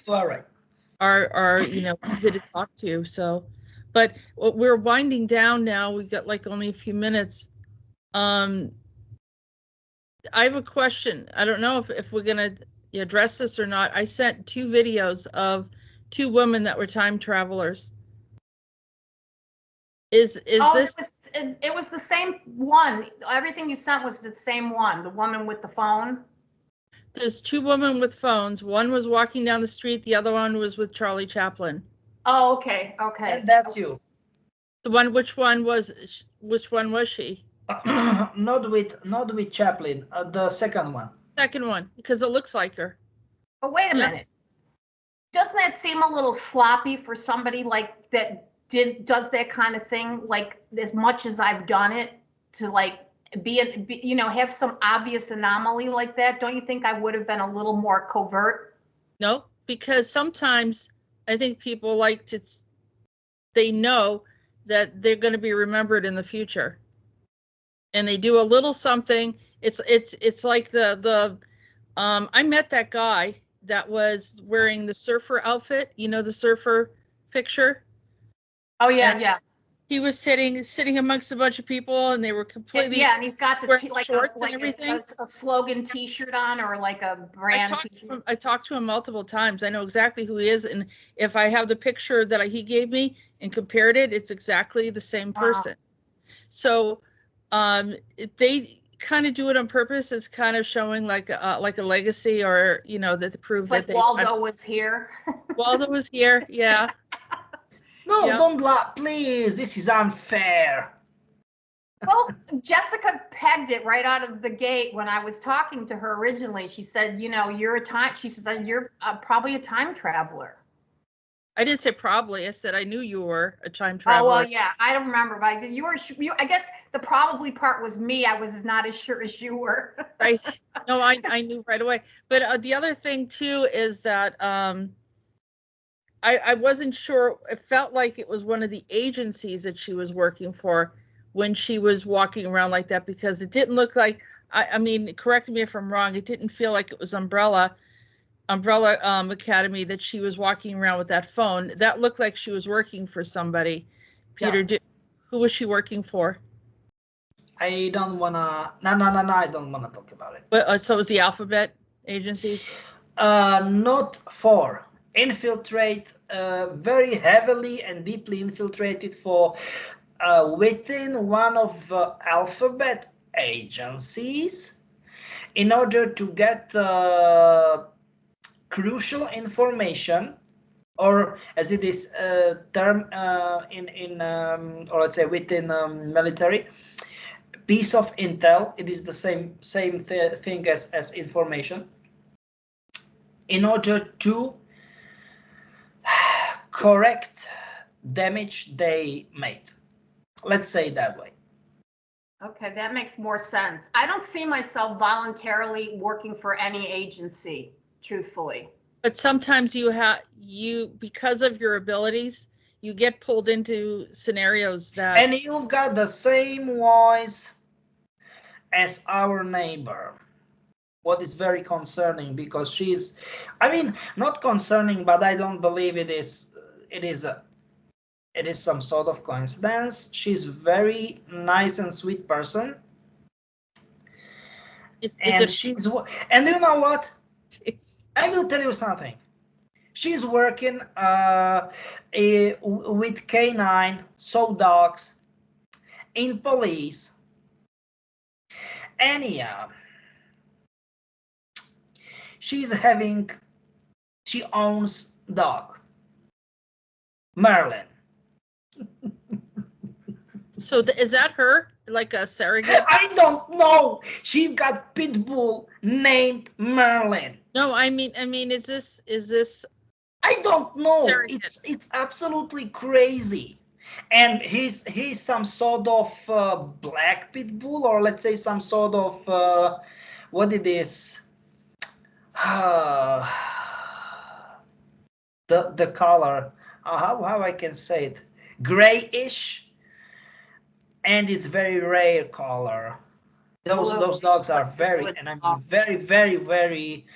easy to talk to. So, but we're winding down now. We got like only a few minutes. I have a question. I don't know if we're gonna address this or not. I sent 2 videos of 2 women that were time travelers. Is this? It was the same one. Everything you sent was the same one. The woman with the phone. There's 2 women with phones. One was walking down the street. The other one was with Charlie Chaplin. Oh, okay, okay. And that's you. The one. Which one was she? Not with Chaplin. The second one. Second one, because it looks like her. But wait a minute. Doesn't that seem a little sloppy for somebody like that? Does that kind of thing, like as much as I've done it, to like have some obvious anomaly like that? Don't you think I would have been a little more covert? No, because sometimes I think people like to, they know that they're going to be remembered in the future, and they do a little something. It's like I met that guy that was wearing the surfer outfit, the surfer picture. Oh yeah, yeah. He was sitting amongst a bunch of people, and they were completely and he's got the everything. A slogan T-shirt on, or like a brand T-shirt. I talked to him multiple times. I know exactly who he is, and if I have the picture that he gave me and compared it, it's exactly the same person. Wow. So, they kind of do it on purpose. It's kind of showing like a legacy, or that to prove that Waldo was here. Waldo was here, yeah. No, don't laugh, please. This is unfair. Well, Jessica pegged it right out of the gate when I was talking to her originally. She said, you're you're probably a time traveler. I didn't say probably. I said I knew you were a time traveler. Oh, well, yeah. I don't remember, but I guess the probably part was me. I was not as sure as you were. Right. No, I knew right away. But the other thing, too, is that I wasn't sure. It felt like it was one of the agencies that she was working for when she was walking around like that, because it didn't look like, I mean, correct me if I'm wrong, it didn't feel like it was Umbrella Academy that she was walking around with that phone. That looked like she was working for somebody. Peter, who was she working for? I don't wanna. No. I don't wanna talk about it. But so it was the Alphabet agencies? Not for. Infiltrate, very heavily and deeply infiltrated for within one of Alphabet agencies in order to get crucial information, or as it is term or let's say within military, piece of intel. It is the same thing as information, in order to correct damage they made. Let's say it that way. Okay, that makes more sense. I don't see myself voluntarily working for any agency, truthfully. But sometimes you because of your abilities, you get pulled into scenarios that. And you've got the same voice as our neighbor. What is very concerning, because she's, I mean, not concerning, but I don't believe it is some sort of coincidence. She's very nice and sweet person. And you know what? I will tell you something. She's working with K9, so dogs, in police. Anyhow, she owns dog, Merlin. So is that her? like a surrogate? I don't know. She got pit bull named Merlin. No, I mean, is this? I don't know. Surrogate. It's absolutely crazy. And he's some sort of black pit bull, or let's say some sort of what it is. The color, how I can say it, grayish, and it's very rare color. Those dogs are very, and I mean very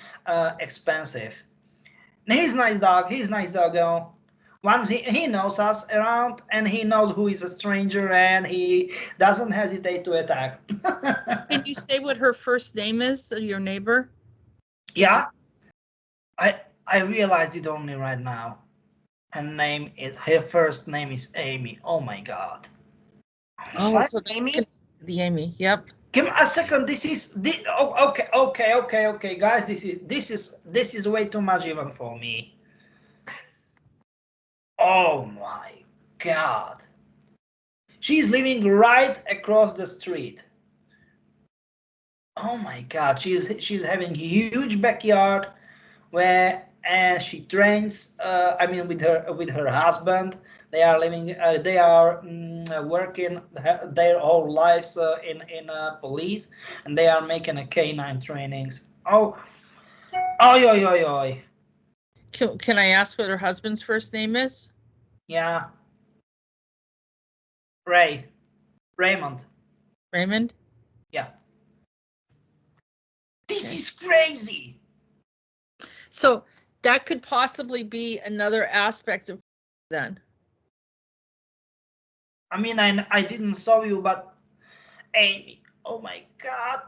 expensive. And he's nice dog. He's nice doggo. Once he knows us around, and he knows who is a stranger, and he doesn't hesitate to attack. Can you say what her first name is, your neighbor? Yeah, I realized it only right now. Her first name is Amy. Oh my God. Oh, What, so that's Amy? the Amy. Yep. Give me a second. This is okay, guys. This is way too much even for me. Oh my God. She's living right across the street. Oh my God. She's having a huge backyard where and she trains. I mean, with her husband. They are living. They are working their whole lives in police, and they are making a canine trainings. Oh, oi. Can I ask what her husband's first name is? Yeah. Raymond. Raymond? Yeah. This is crazy. So that could possibly be another aspect of then. I mean, I didn't saw you, but Amy, oh my God.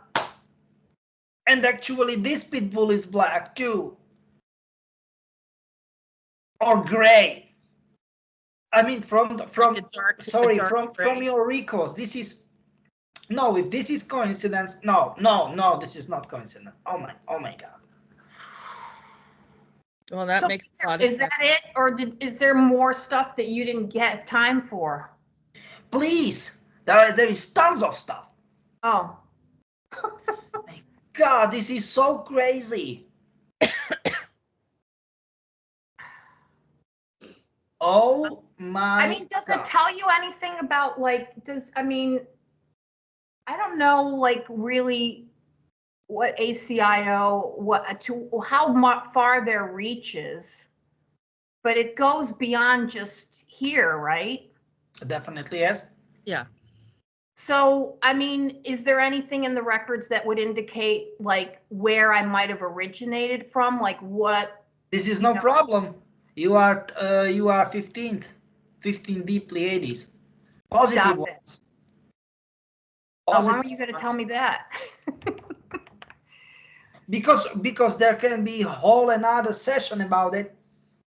And actually this pit bull is black too. Or gray. I mean, from your records, this is, no, if this is coincidence, no, this is not coincidence. Oh my God. Well, that So makes a lot of is sense. that it, or is there more stuff that you didn't get time for? Please, there is tons of stuff. Oh. My God, this is so crazy. Oh my. I mean, does God. it tell you anything about, like, I don't know, like, really what ACIO, how far their reach is, but it goes beyond just here, right? Definitely yes. Yeah. So, I mean, is there anything in the records that would indicate, like, where I might have originated from? Like, what? This is no problem. You are 15 deeply 80s. Positive Stop ones. Oh, why were you going to tell me that? Because there can be a whole another session about it.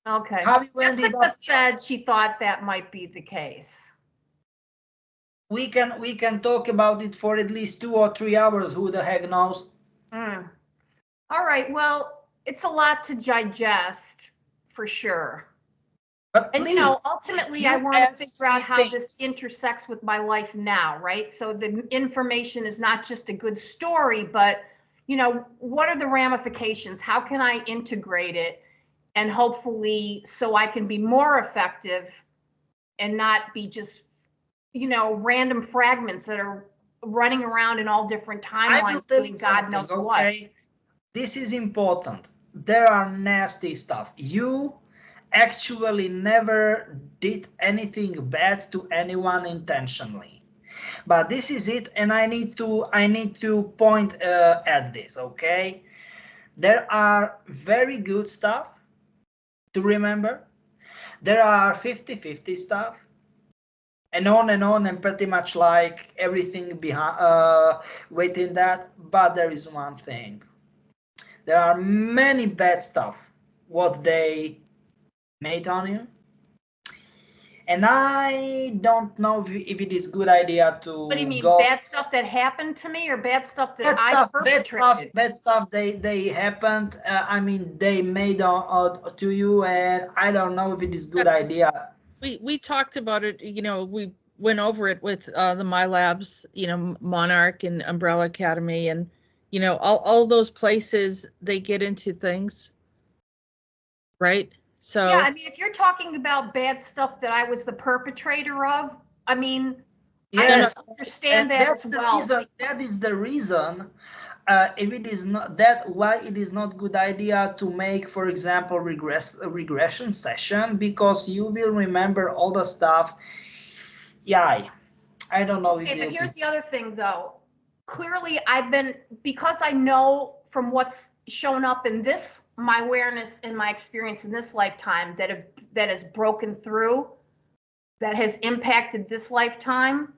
Okay. How you ended Jessica up. said she thought that might be the case. We can talk about it for at least 2 or 3 hours. Who the heck knows? All right. Well, it's a lot to digest, for sure. But And please, ultimately, I want to figure out how this intersects with my life now, right? So the information is not just a good story, but what are the ramifications? How can I integrate it? And hopefully, so I can be more effective and not be just, random fragments that are running around in all different timelines doing God knows what. This is important. There are nasty stuff. You actually never did anything bad to anyone intentionally, but this is it, and I need to point at this. Okay, there are very good stuff to remember. There are 50-50 stuff, and on, and pretty much like everything behind within that. But there is one thing: there are many bad stuff what they made on you, and I don't know if it is good idea to. What do you mean, bad stuff that happened to me, or bad stuff that I perpetrated? Bad stuff they happened. I mean, they made to you, and I don't know if it is good idea. We talked about it. We went over it with the My Labs, Monarch and Umbrella Academy, and all those places they get into things, right? So Yeah, I mean, if you're talking about bad stuff that I was the perpetrator of, I mean, Yes, I understand and that that's as the well. reason. That is the reason. If it is not that, why it is not good idea to make, for example, regression session, because you will remember all the stuff. Yeah, I don't know. Okay, but here's the other thing, though. Clearly, because I know from what's shown up in my awareness and my experience in this lifetime that has broken through, that has impacted this lifetime.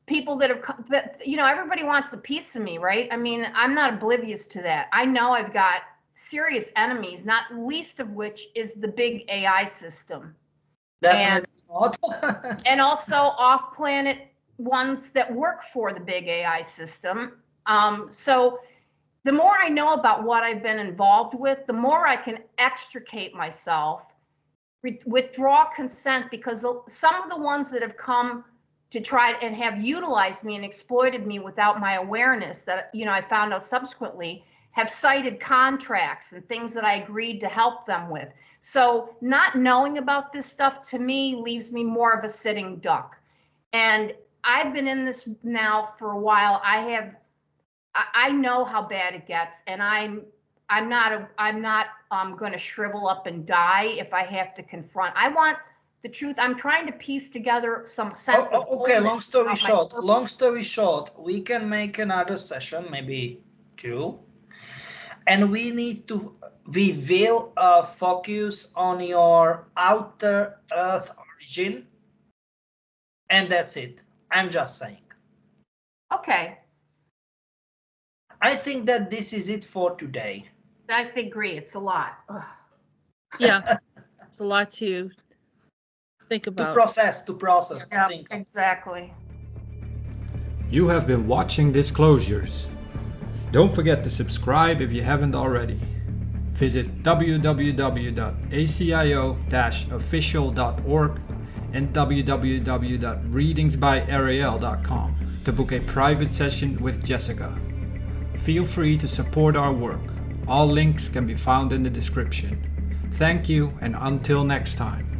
People everybody wants a piece of me, right? I mean, I'm not oblivious to that. I know I've got serious enemies, not least of which is the big AI system. Definitely not. And also off-planet ones that work for the big AI system. So the more I know about what I've been involved with, the more I can extricate myself, withdraw consent, because some of the ones that have come to try and have utilized me and exploited me without my awareness, that I found out subsequently, have cited contracts and things that I agreed to help them with. So not knowing about this stuff to me leaves me more of a sitting duck. And I've been in this now for a while. I know how bad it gets, and I'm not going to shrivel up and die if I have to confront. I want the truth. I'm trying to piece together some sense of okay, long story purpose. short, we can make another session, maybe 2, and we will focus on your outer Earth origin, and that's it. I'm just saying. Okay. I think that this is it for today. I agree. It's a lot. Ugh. Yeah, it's a lot to think about. To process, Yeah, to think. Exactly. You have been watching Disclosures. Don't forget to subscribe if you haven't already. Visit www.acio-official.org and www.readingsbyarael.com to book a private session with Jessica. Feel free to support our work. All links can be found in the description. Thank you, and until next time.